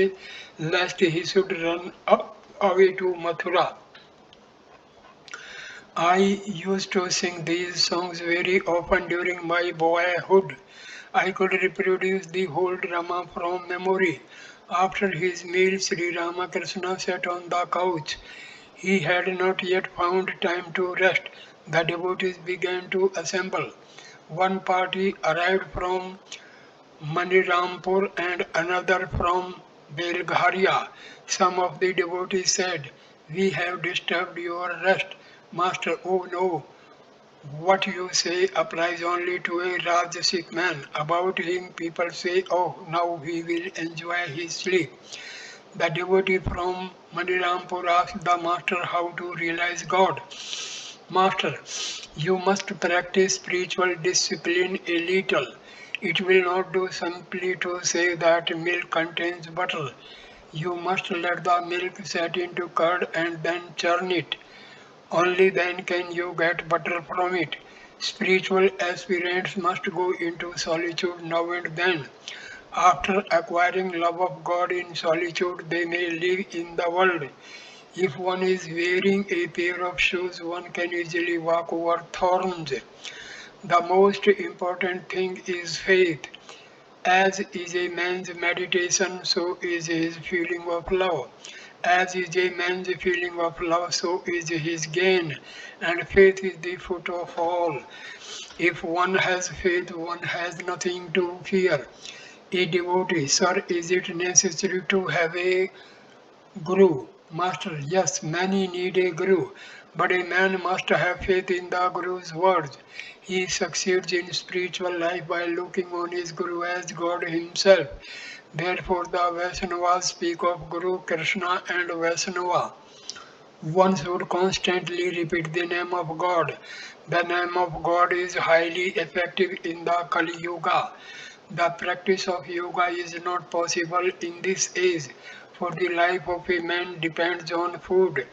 lest he should run away to Mathura. I used to sing these songs very often during my boyhood. I could reproduce the whole drama from memory. After his meal, Sri Ramakrishna sat on the couch. He had not yet found time to rest. The devotees began to assemble. One party arrived from Manirampur and another from Belgharia. Some of the devotees said, "We have disturbed your rest, Master." "Oh no, what you say applies only to a Rajasic man. About him people say, oh, now he will enjoy his sleep." The devotee from Manirampur asked the master how to realize God. "Master, you must practice spiritual discipline a little. It will not do simply to say that milk contains butter. You must let the milk set into curd and then churn it. Only then can you get butter from it. Spiritual aspirants must go into solitude now and then. After acquiring love of God in solitude, they may live in the world. If one is wearing a pair of shoes, one can easily walk over thorns. The most important thing is faith. As is a man's meditation, so is his feeling of love. As is a man's feeling of love, so is his gain. And faith is the foot of all. If one has faith, one has nothing to fear." A devotee, "Sir, is it necessary to have a guru?" "Master, yes, many need a guru, but a man must have faith in the guru's words. He succeeds in spiritual life by looking on his guru as God himself. Therefore the Vaishnavas speak of Guru, Krishna and Vaishnava. One should constantly repeat the name of God. The name of God is highly effective in the Kali Yuga. The practice of yoga is not possible in this age, for the life of a man depends on food.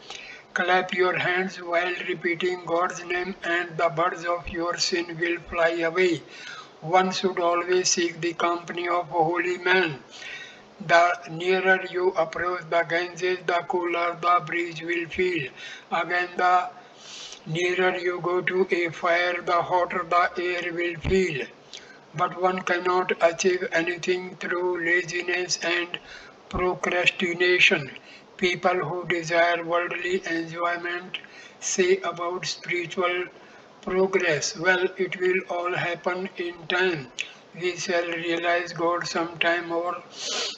Clap your hands while repeating God's name and the birds of your sin will fly away. One should always seek the company of holy men. The nearer you approach the Ganges, the cooler the breeze will feel. Again, the nearer you go to a fire, the hotter the air will feel. But one cannot achieve anything through laziness and procrastination. People who desire worldly enjoyment say about spiritual progress. Well, it will all happen in time. We shall realize God sometime or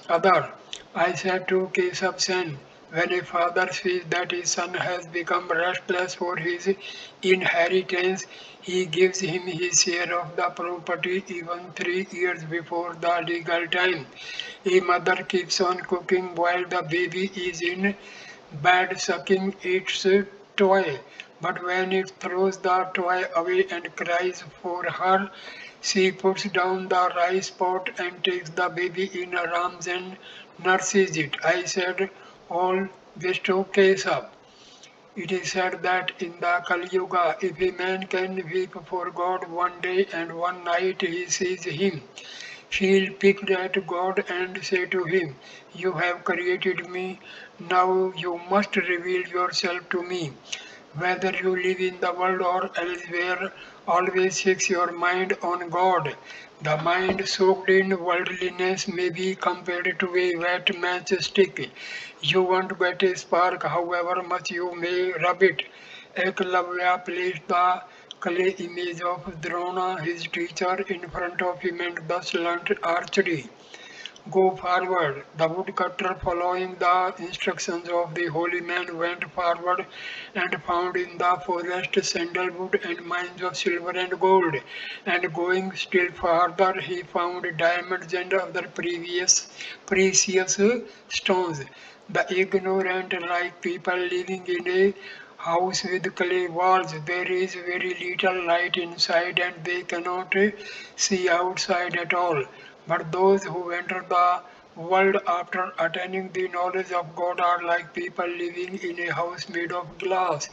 other. I said to Keshav Sen, when a father sees that his son has become restless for his inheritance, he gives him his share of the property even 3 years before the legal time. A mother keeps on cooking while the baby is in bed sucking its toy. But when it throws the toy away and cries for her, she puts down the rice pot and takes the baby in her arms and nurses it. I said, all Vishnu Kesab. It is said that in the Kali Yuga, if a man can weep for God one day and one night he sees him, feel piqued at God and say to him, you have created me, now you must reveal yourself to me. Whether you live in the world or elsewhere, always fix your mind on God. The mind soaked in worldliness may be compared to a wet matchstick. You won't get a spark however much you may rub it. Eklavya placed the clay image of Drona, his teacher, in front of him and thus learnt archery. Go forward. The woodcutter, following the instructions of the holy man, went forward and found in the forest sandalwood and mines of silver and gold. And going still farther, he found diamonds and other precious stones. The ignorant, like people living in a house with clay walls, there is very little light inside and they cannot see outside at all. But those who enter the world after attaining the knowledge of God are like people living in a house made of glass.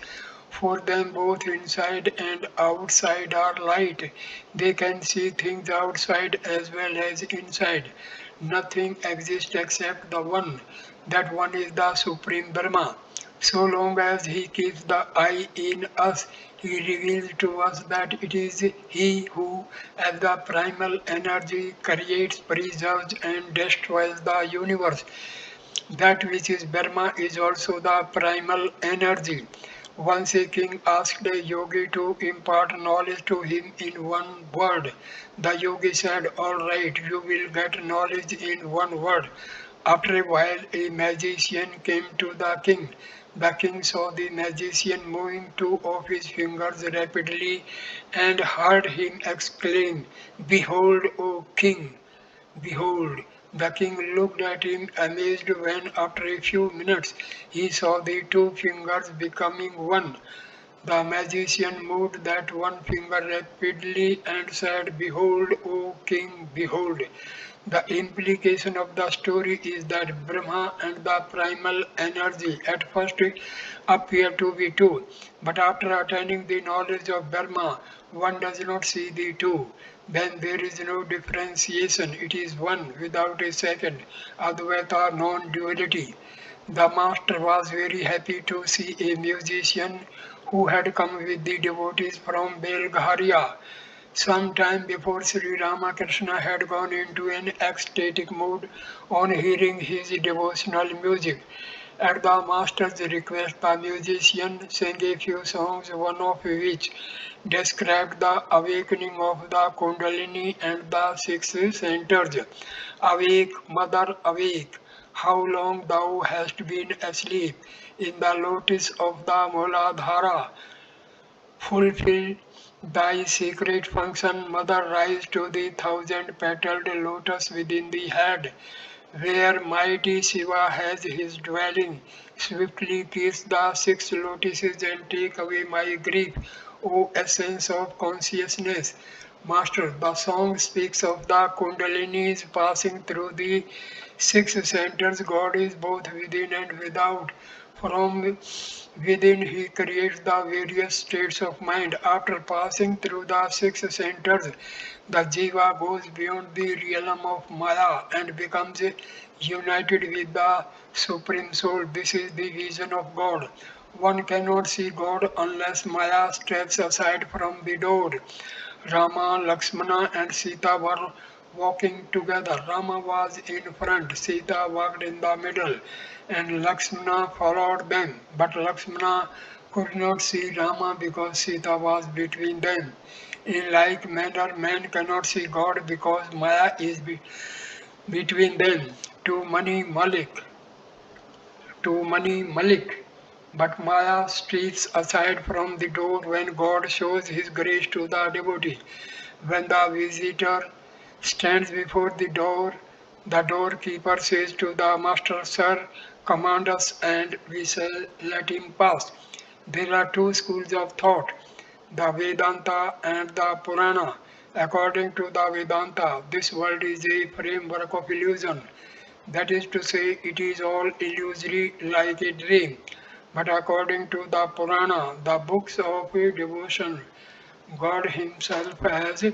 For them, both inside and outside are light. They can see things outside as well as inside. Nothing exists except the One. That One is the Supreme Brahma. So long as He keeps the I in us, He reveals to us that it is He who, as the primal energy, creates, preserves, and destroys the universe. That which is Brahma is also the primal energy. Once a king asked a yogi to impart knowledge to him in one word. The yogi said, all right, you will get knowledge in one word. After a while, a magician came to the king. The king saw the magician moving two of his fingers rapidly and heard him exclaim, behold, O king! Behold, the king looked at him amazed when, after a few minutes, he saw the two fingers becoming one. The magician moved that one finger rapidly and said, behold, O king, behold. The implication of the story is that Brahma and the primal energy at first appear to be two, but after attaining the knowledge of Brahma, one does not see the two. Then there is no differentiation, it is one without a second, Advaita non-duality. The master was very happy to see a musician who had come with the devotees from Belgharia. Some time before, Sri Ramakrishna had gone into an ecstatic mood on hearing his devotional music. At the master's request, the musician sang a few songs, one of which described the awakening of the Kundalini and the six centers. Awake, mother, awake! How long thou hast been asleep in the lotus of the Muladhara. Fulfill thy sacred function, mother, rise to the thousand-petaled lotus within the head, where mighty Shiva has his dwelling. Swiftly kiss the six lotuses and take away my grief, O essence of consciousness. Master, the song speaks of the Kundalinis passing through the six centers. God is both within and without. From within he creates the various states of mind. After passing through the six centers, the Jiva goes beyond the realm of Maya and becomes united with the Supreme Soul. This is the vision of God. One cannot see God unless Maya steps aside from the door. Rama, Lakshmana, and Sita were walking together. Rama was in front, Sita walked in the middle, and Lakshmana followed them. But Lakshmana could not see Rama because Sita was between them. In like manner, man cannot see God because Maya is between them. To Mani Malik. But Maya streaks aside from the door when God shows his grace to the devotee. When the visitor stands before the doorkeeper says to the master, Sir, command us and we shall let him pass. There are two schools of thought, the Vedanta and the Purana. According to the Vedanta, this world is a framework of illusion. That is to say, it is all illusory like a dream. But according to the Purana, the books of devotion, God Himself has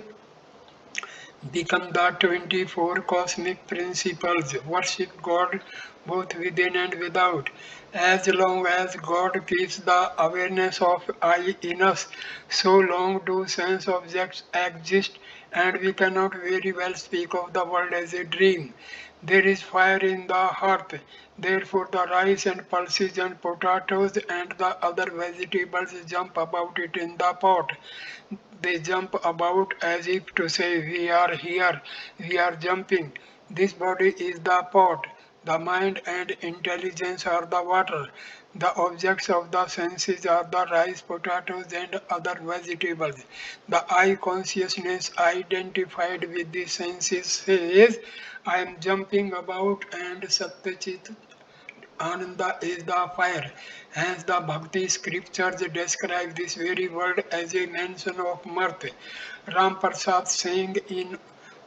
become the 24 cosmic principles. Worship God both within and without. As long as God keeps the awareness of I in us, so long do sense objects exist, and we cannot very well speak of the world as a dream. There is fire in the hearth, therefore the rice and pulses and potatoes and the other vegetables jump about it in the pot. They jump about as if to say, We are here, we are jumping. This body is the pot. The mind and intelligence are the water. The objects of the senses are the rice, potatoes, and other vegetables. The I consciousness identified with the senses says, I am jumping about, and Satyachit Ananda is the fire. Hence the Bhakti scriptures describe this very word as a mention of mirth. Ram Prasad sang in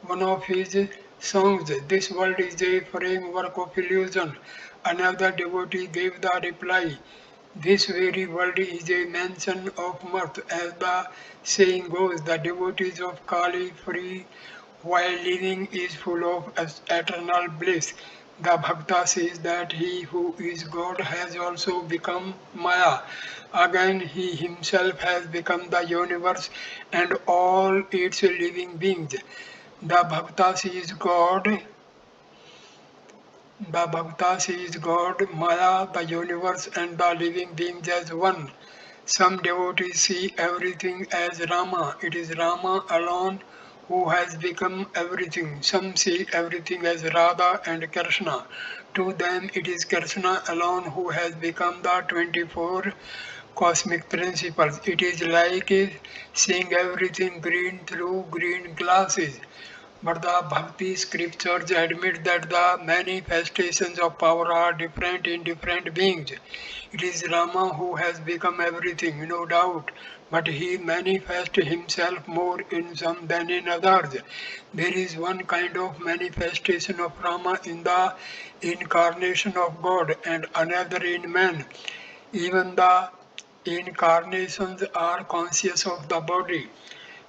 one of his songs, This world is a framework of illusion. Another devotee gave the reply, This very world is a mansion of mirth. As the saying goes, the devotees of Kali free while living is full of eternal bliss. The Bhakta says that he who is God has also become Maya. Again, he himself has become the universe and all its living beings. The Bhakta sees God the Bhakta sees God, Maya, the universe, and the living beings as one. Some devotees see everything as Rama. It is Rama alone who has become everything. Some see everything as Radha and Krishna. To them, it is Krishna alone who has become the 24 cosmic principles. It is like seeing everything green through green glasses. But the Bhakti scriptures admit that the manifestations of power are different in different beings. It is Rama who has become everything, no doubt, but he manifests himself more in some than in others. There is one kind of manifestation of Rama in the incarnation of God and another in man. Even the incarnations are conscious of the body.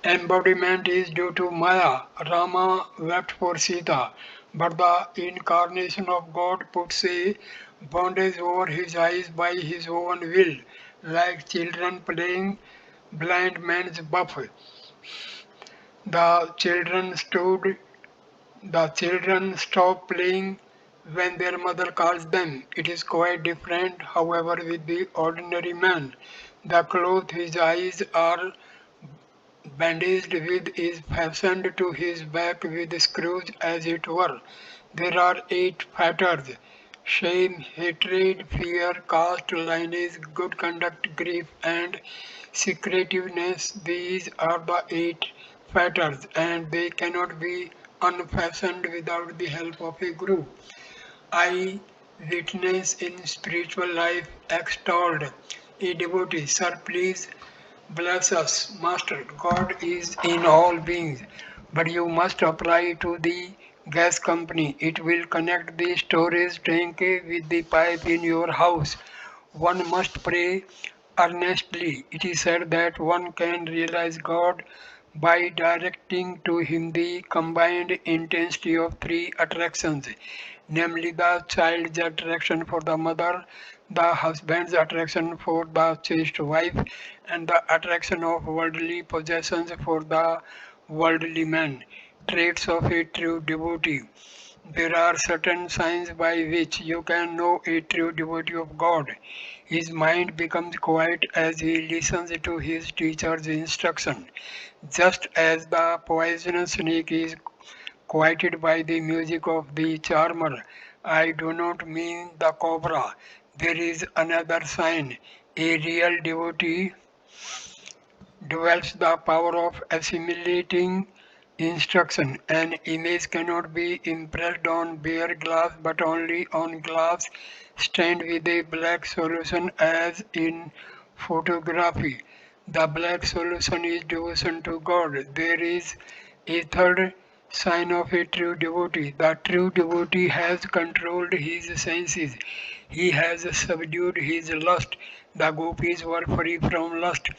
Embodiment is due to Maya. Rama wept for Sita, but the incarnation of God puts a bondage over his eyes by his own will, like children playing blind man's buff. The children stood the children stop playing when their mother calls them. It is quite different, however, with the ordinary man. The cloth his eyes are bandaged with is fastened to his back with screws as it were. There are 8 fetters: shame, hatred, fear, caste, lineage, good conduct, grief, and secretiveness. These are the 8 fetters, and they cannot be unfastened without the help of a group. I witness in spiritual life extolled a devotee, Sir, please bless us, Master. God is in all beings, but you must apply to the gas company. It will connect the storage tank with the pipe in your house. one must pray earnestly. It is said that one can realize God by directing to him the combined intensity of three attractions, namely the child's attraction for the mother, the husband's attraction for the chaste wife, and the attraction of worldly possessions for the worldly man. Traits of a true devotee. There are certain signs by which you can know a true devotee of God. His mind becomes quiet as he listens to his teacher's instruction, just as the poisonous snake is quieted by the music of the charmer. I do not mean the cobra. There is another sign. A real devotee develops the power of assimilating instruction. An image cannot be impressed on bare glass but only on glass stained with a black solution as in photography. The black solution is devotion to God. There is a third sign of a true devotee. The true devotee has controlled his senses. He has subdued his lust. The gopis were free from lust.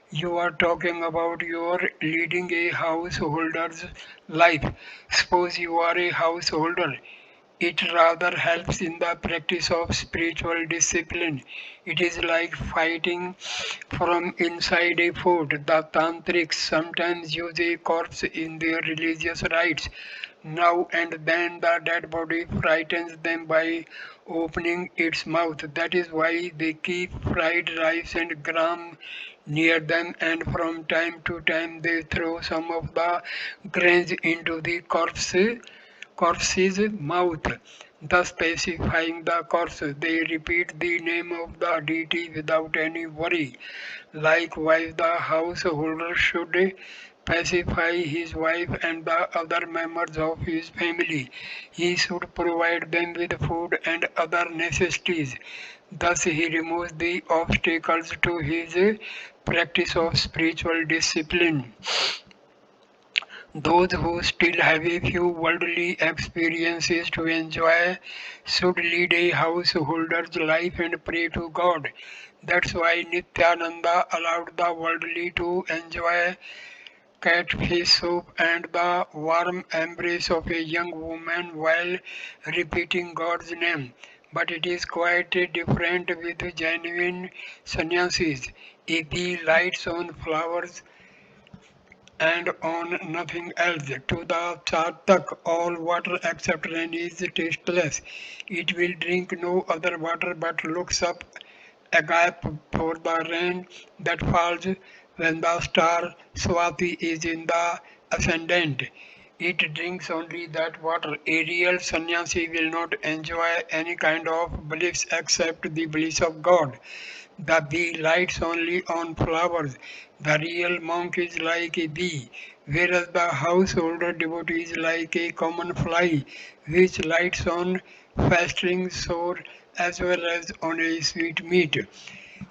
You are talking about your leading a householder's life. Suppose you are a householder. It rather helps in the practice of spiritual discipline. It is like fighting from inside a fort. The tantrics sometimes use a corpse in their religious rites. Now and then the dead body frightens them by opening its mouth. That is why they keep fried rice and gram near them, and from time to time they throw some of the grains into the corpse's mouth, thus pacifying the corpse. They repeat the name of the deity without any worry. Likewise, the householder should pacify his wife and the other members of his family. He should provide them with food and other necessities. Thus, he removes the obstacles to his practice of spiritual discipline. Those who still have a few worldly experiences to enjoy should lead a householder's life and pray to God. That's why Nityananda allowed the worldly to enjoy catfish soup and the warm embrace of a young woman while repeating God's name. But it is quite different with genuine sannyasis. If he lights on flowers and on nothing else. To the Chatak, all water except rain is tasteless. It will drink no other water but looks up agape for the rain that falls when the star Swati is in the ascendant. It drinks only that water. A real sannyasi will not enjoy any kind of bliss except the bliss of God. The bee lights only on flowers. The real monk is like a bee, whereas the householder devotee is like a common fly, which lights on festering sore as well as on a sweet meat.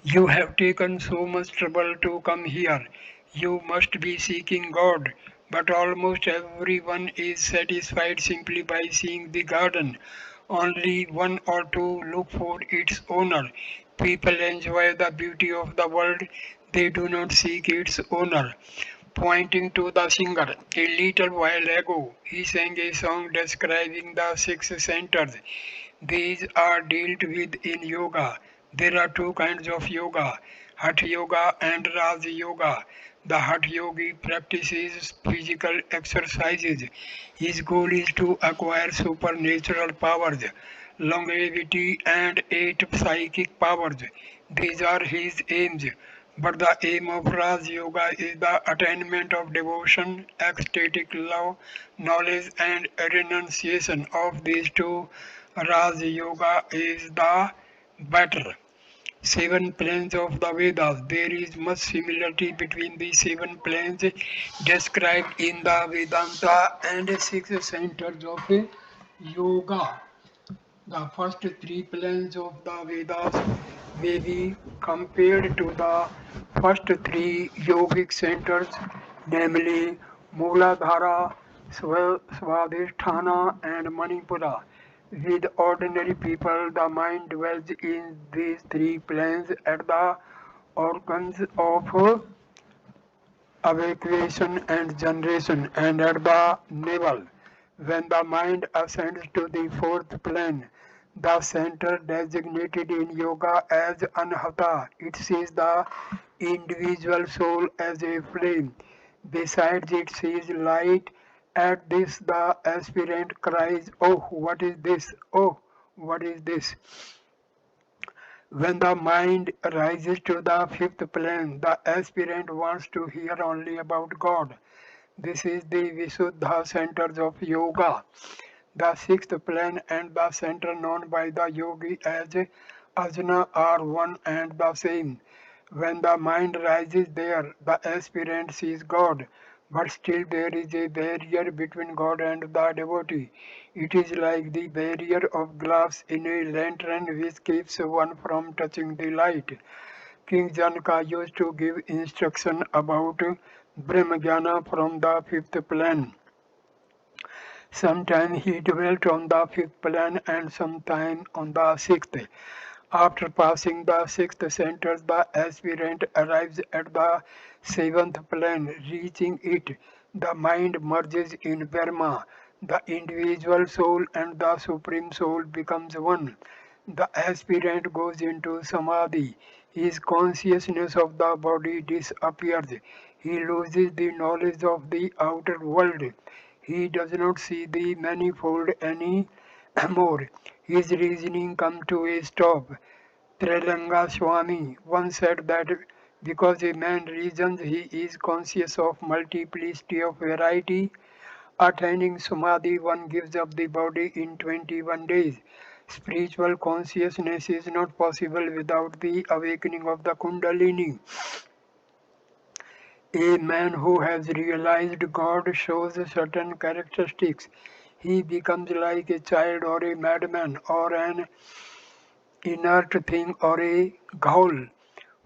You have taken so much trouble to come here. You must be seeking God. But almost everyone is satisfied simply by seeing the garden. Only one or two look for its owner. People enjoy the beauty of the world, they do not seek its owner. Pointing to the singer, a little while ago, he sang a song describing the six centers. These are dealt with in yoga. There are two kinds of yoga, Hatha yoga and Raj yoga. The Hatha yogi practices physical exercises. His goal is to acquire supernatural powers, longevity, and eight psychic powers. These are his aims. But the aim of Raj Yoga is the attainment of devotion, ecstatic love, knowledge, and renunciation. Of these two, Raj Yoga is the better. Seven planes of the Vedas. There is much similarity between the seven planes described in the Vedanta and six centers of yoga. The first three planes of the Vedas may be compared to the first three yogic centers, namely Mooladhara, Svadhisthana, and Manipura. With ordinary people, the mind dwells in these three planes at the organs of evacuation and generation, and at the navel. When the mind ascends to the fourth plane, the center designated in yoga as anahata, it sees the individual soul as a flame. Besides, it sees light. At this, the aspirant cries, "Oh, what is this? Oh, what is this?" When the mind rises to the fifth plane, the aspirant wants to hear only about God. This is the Visuddha centers of yoga. The sixth plane and the center known by the yogi as ajna are one and the same. When the mind rises there, the aspirant sees God, but still there is a barrier between God and the devotee. It is like the barrier of glass in a lantern which keeps one from touching the light. King Janaka used to give instruction about Brahmajnana from the fifth plane. Sometime he dwelt on the fifth plane and sometime on the sixth. After passing the sixth center, the aspirant arrives at the seventh plane. Reaching it, the mind merges in Brahma. The individual soul and the supreme soul becomes one. The aspirant goes into samadhi. His consciousness of the body disappears. He loses the knowledge of the outer world. He does not see the manifold any more. His reasoning comes to a stop. Trelanga Swami once said that because a man reasons, he is conscious of multiplicity of variety. Attaining Samadhi, one gives up the body in 21 days. Spiritual consciousness is not possible without the awakening of the Kundalini. A man who has realized God shows certain characteristics. He becomes like a child or a madman or an inert thing or a ghoul.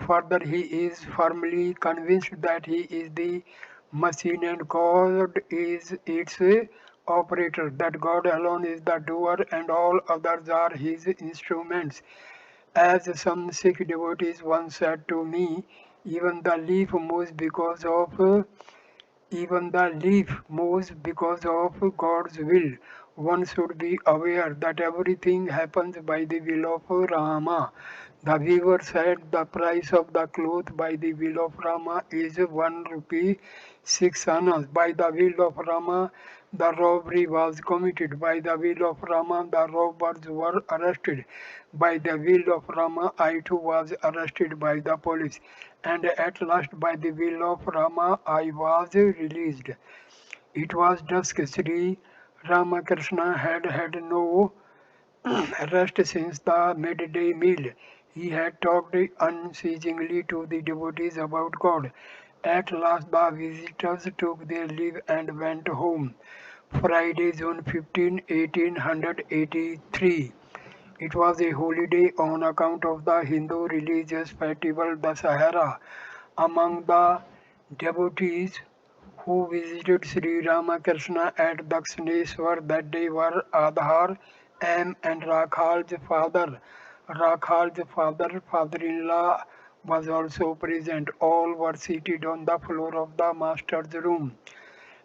Further, he is firmly convinced that he is the machine and God is its operator, that God alone is the doer and all others are his instruments. As some Sikh devotees once said to me, even the leaf moves because of even the leaf moves because of God's will. One should be aware that everything happens by the will of Rama. The weaver said the price of the cloth by the will of Rama is 1 rupee 6 annas. By the will of Rama, the robbery was committed. By the will of Rama, the robbers were arrested. By the will of Rama, I too was arrested by the police. And at last, by the will of Rama, I was released. It was dusk. Sri Ramakrishna had had no rest since the midday meal. He had talked unceasingly to the devotees about God. At last the visitors took their leave and went home. Friday, June 15, 1883. It was a holiday on account of the Hindu religious festival Dasahara. Among the devotees who visited Sri Ramakrishna at Dakshineswar that day were Adhar M and Rakhal's father. Rakhal's father-in-law was also present. All were seated on the floor of the master's room.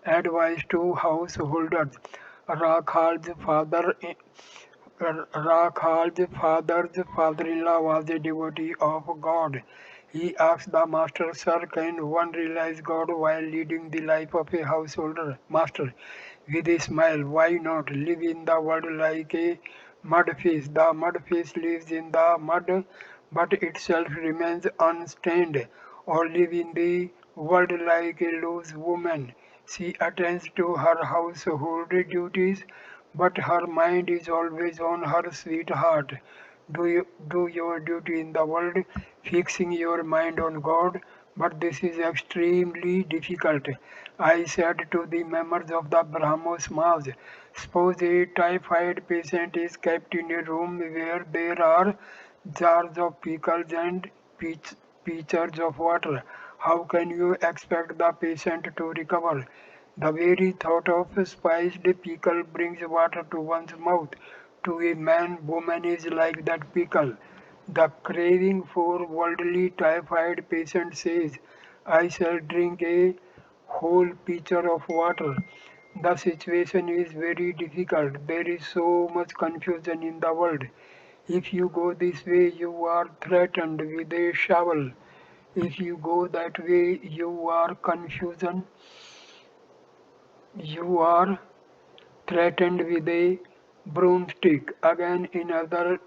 Advice to householders. Rakhal's father Rakhal's father-in-law was a devotee of God. He asked the master, "Sir, can one realize God while leading the life of a householder?" Master, with a smile, "Why not? Live in the world like a mudfish. The mudfish lives in the mud, but itself remains unstained. Or live in the world like a loose woman. She attends to her household duties, but her mind is always on her sweetheart. Do your duty in the world, fixing your mind on God, but this is extremely difficult." I said to the members of the Brahmos Mass, "Suppose a typhoid patient is kept in a room where there are jars of pickles and pitchers of water. How can you expect the patient to recover? The very thought of spiced pickle brings water to one's mouth. To a man, woman is like that pickle. The craving for worldly typhoid patient says, I shall drink a whole pitcher of water. The situation is very difficult. There is so much confusion in the world. If you go this way, you are threatened with a shovel. If you go that way, you are threatened with a broomstick. Again in another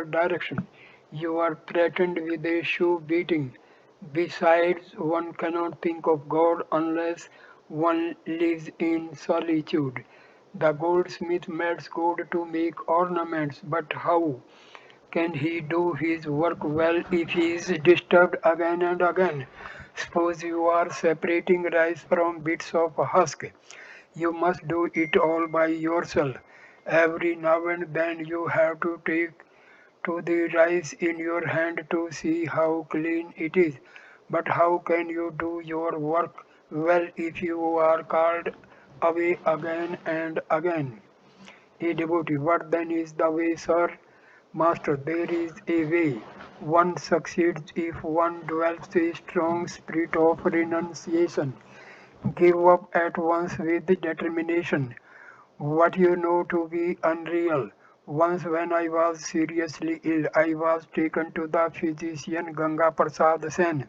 direction, you are threatened with a shoe beating. Besides, one cannot think of God unless one lives in solitude. The goldsmith melts gold to make ornaments, but how can he do his work well if he is disturbed again and again? Suppose you are separating rice from bits of husk. You must do it all by yourself. Every now and then you have to take to the rice in your hand to see how clean it is. But how can you do your work well if you are called away again and again? A devotee, what then is the way, sir? Master, there is a way. One succeeds if one develops a strong spirit of renunciation. Give up at once with determination what you know to be unreal. Once, when I was seriously ill, I was taken to the physician Ganga Prasad Sen.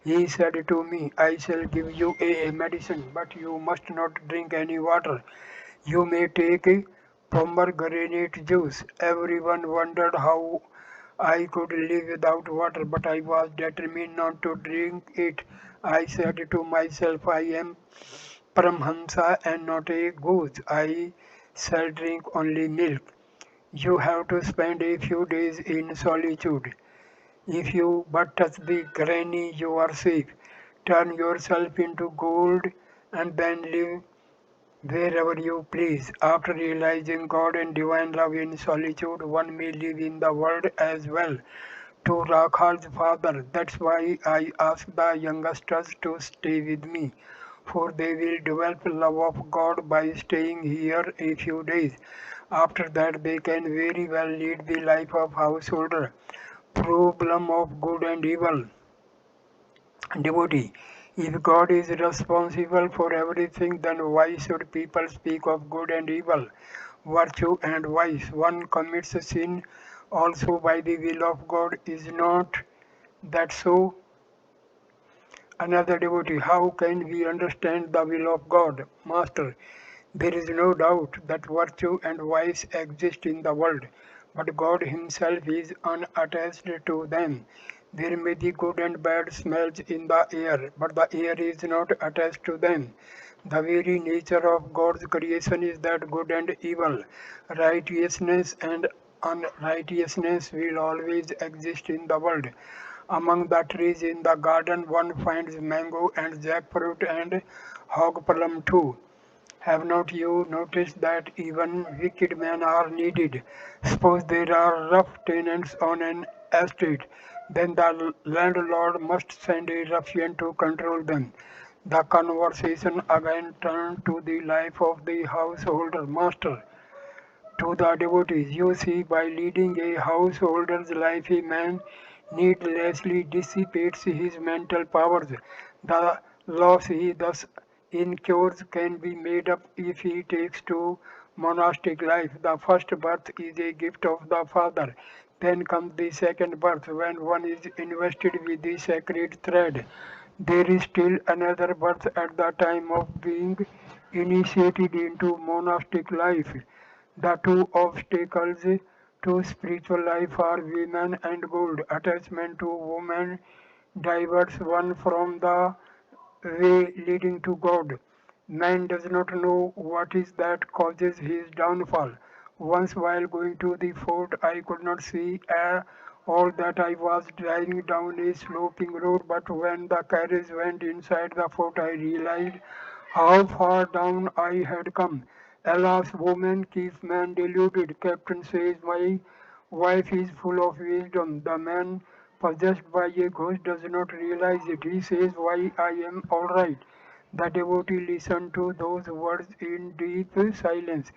He said to me, I shall give you a medicine, but you must not drink any water. You may take pomegranate juice. Everyone wondered how I could live without water, but I was determined not to drink it. I said to myself, I am Paramahamsa and not a goose. I shall drink only milk. You have to spend a few days in solitude. If you but touch the granny, you are safe. Turn yourself into gold and then live wherever you please. After realizing God and divine love in solitude, one may live in the world as well. To Rakhal's father, that's why I ask the youngsters to stay with me, for they will develop love of God by staying here a few days. After that, they can very well lead the life of householder. Problem of good and evil. Devotee, if God is responsible for everything, then why should people speak of good and evil, virtue and vice? One commits a sin also by the will of God. Is not that so? Another devotee, how can we understand the will of God? Master, there is no doubt that virtue and vice exist in the world, but God Himself is unattached to them. There may be good and bad smells in the air, but the air is not attached to them. The very nature of God's creation is that good and evil, righteousness and unrighteousness will always exist in the world. Among the trees in the garden one finds mango and jackfruit and hog plum too. Have not you noticed that even wicked men are needed? Suppose there are rough tenants on an estate, then the landlord must send a ruffian to control them. The conversation again turned to the life of the householder. Master, to the devotees, you see, by leading a householder's life, a man needlessly dissipates his mental powers. The loss he thus incurs can be made up if he takes to monastic life. The first birth is a gift of the Father. Then comes the second birth when one is invested with the sacred thread. There is still another birth at the time of being initiated into monastic life. The two obstacles to spiritual life are women and gold. Attachment to women diverts one from the way leading to God. Man does not know what is that causes his downfall. Once while going to the fort, I could not see all that I was driving down a sloping road, but when the carriage went inside the fort, I realized how far down I had come. Alas, woman keeps man deluded. Captain says, my wife is full of wisdom. The man possessed by a ghost does not realize it. He says, why I am alright. The devotee listened to those words in deep silence.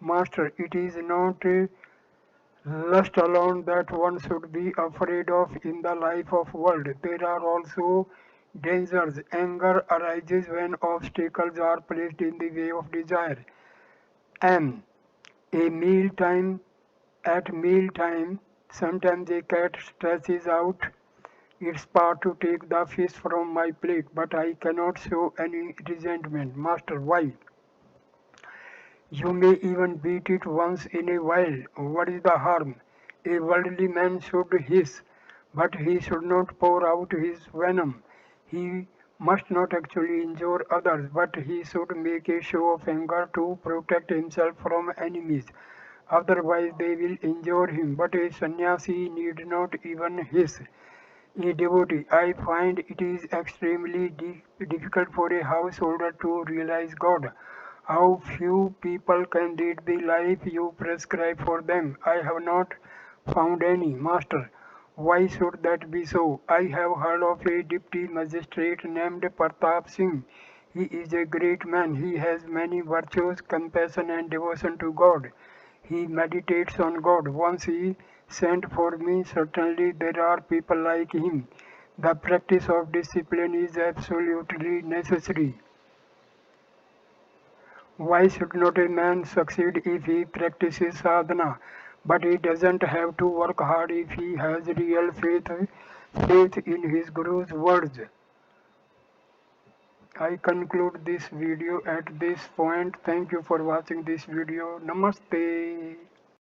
Master, it is not lust alone that one should be afraid of in the life of world. There are also dangers. Anger arises when obstacles are placed in the way of desire. M. A meal time at meal time, sometimes a cat stretches out its paw to take the fish from my plate, but I cannot show any resentment. Master, why? You may even beat it once in a while. What is the harm? A worldly man should hiss, but he should not pour out his venom. He must not actually injure others, but he should make a show of anger to protect himself from enemies. Otherwise, they will injure him. But a sannyasi need not even hiss. A devotee, I find it is extremely difficult for a householder to realize God. How few people can lead the life you prescribe for them. I have not found any. Master, why should that be so? I have heard of a deputy magistrate named Pratap Singh. He is a great man. He has many virtues, compassion and devotion to God. He meditates on God. Once he sent for me. Certainly there are people like him. The practice of discipline is absolutely necessary. Why should not a man succeed if he practices sadhana? But he doesn't have to work hard if he has real faith in his Guru's words. I conclude this video at this point. Thank you for watching this video. Namaste.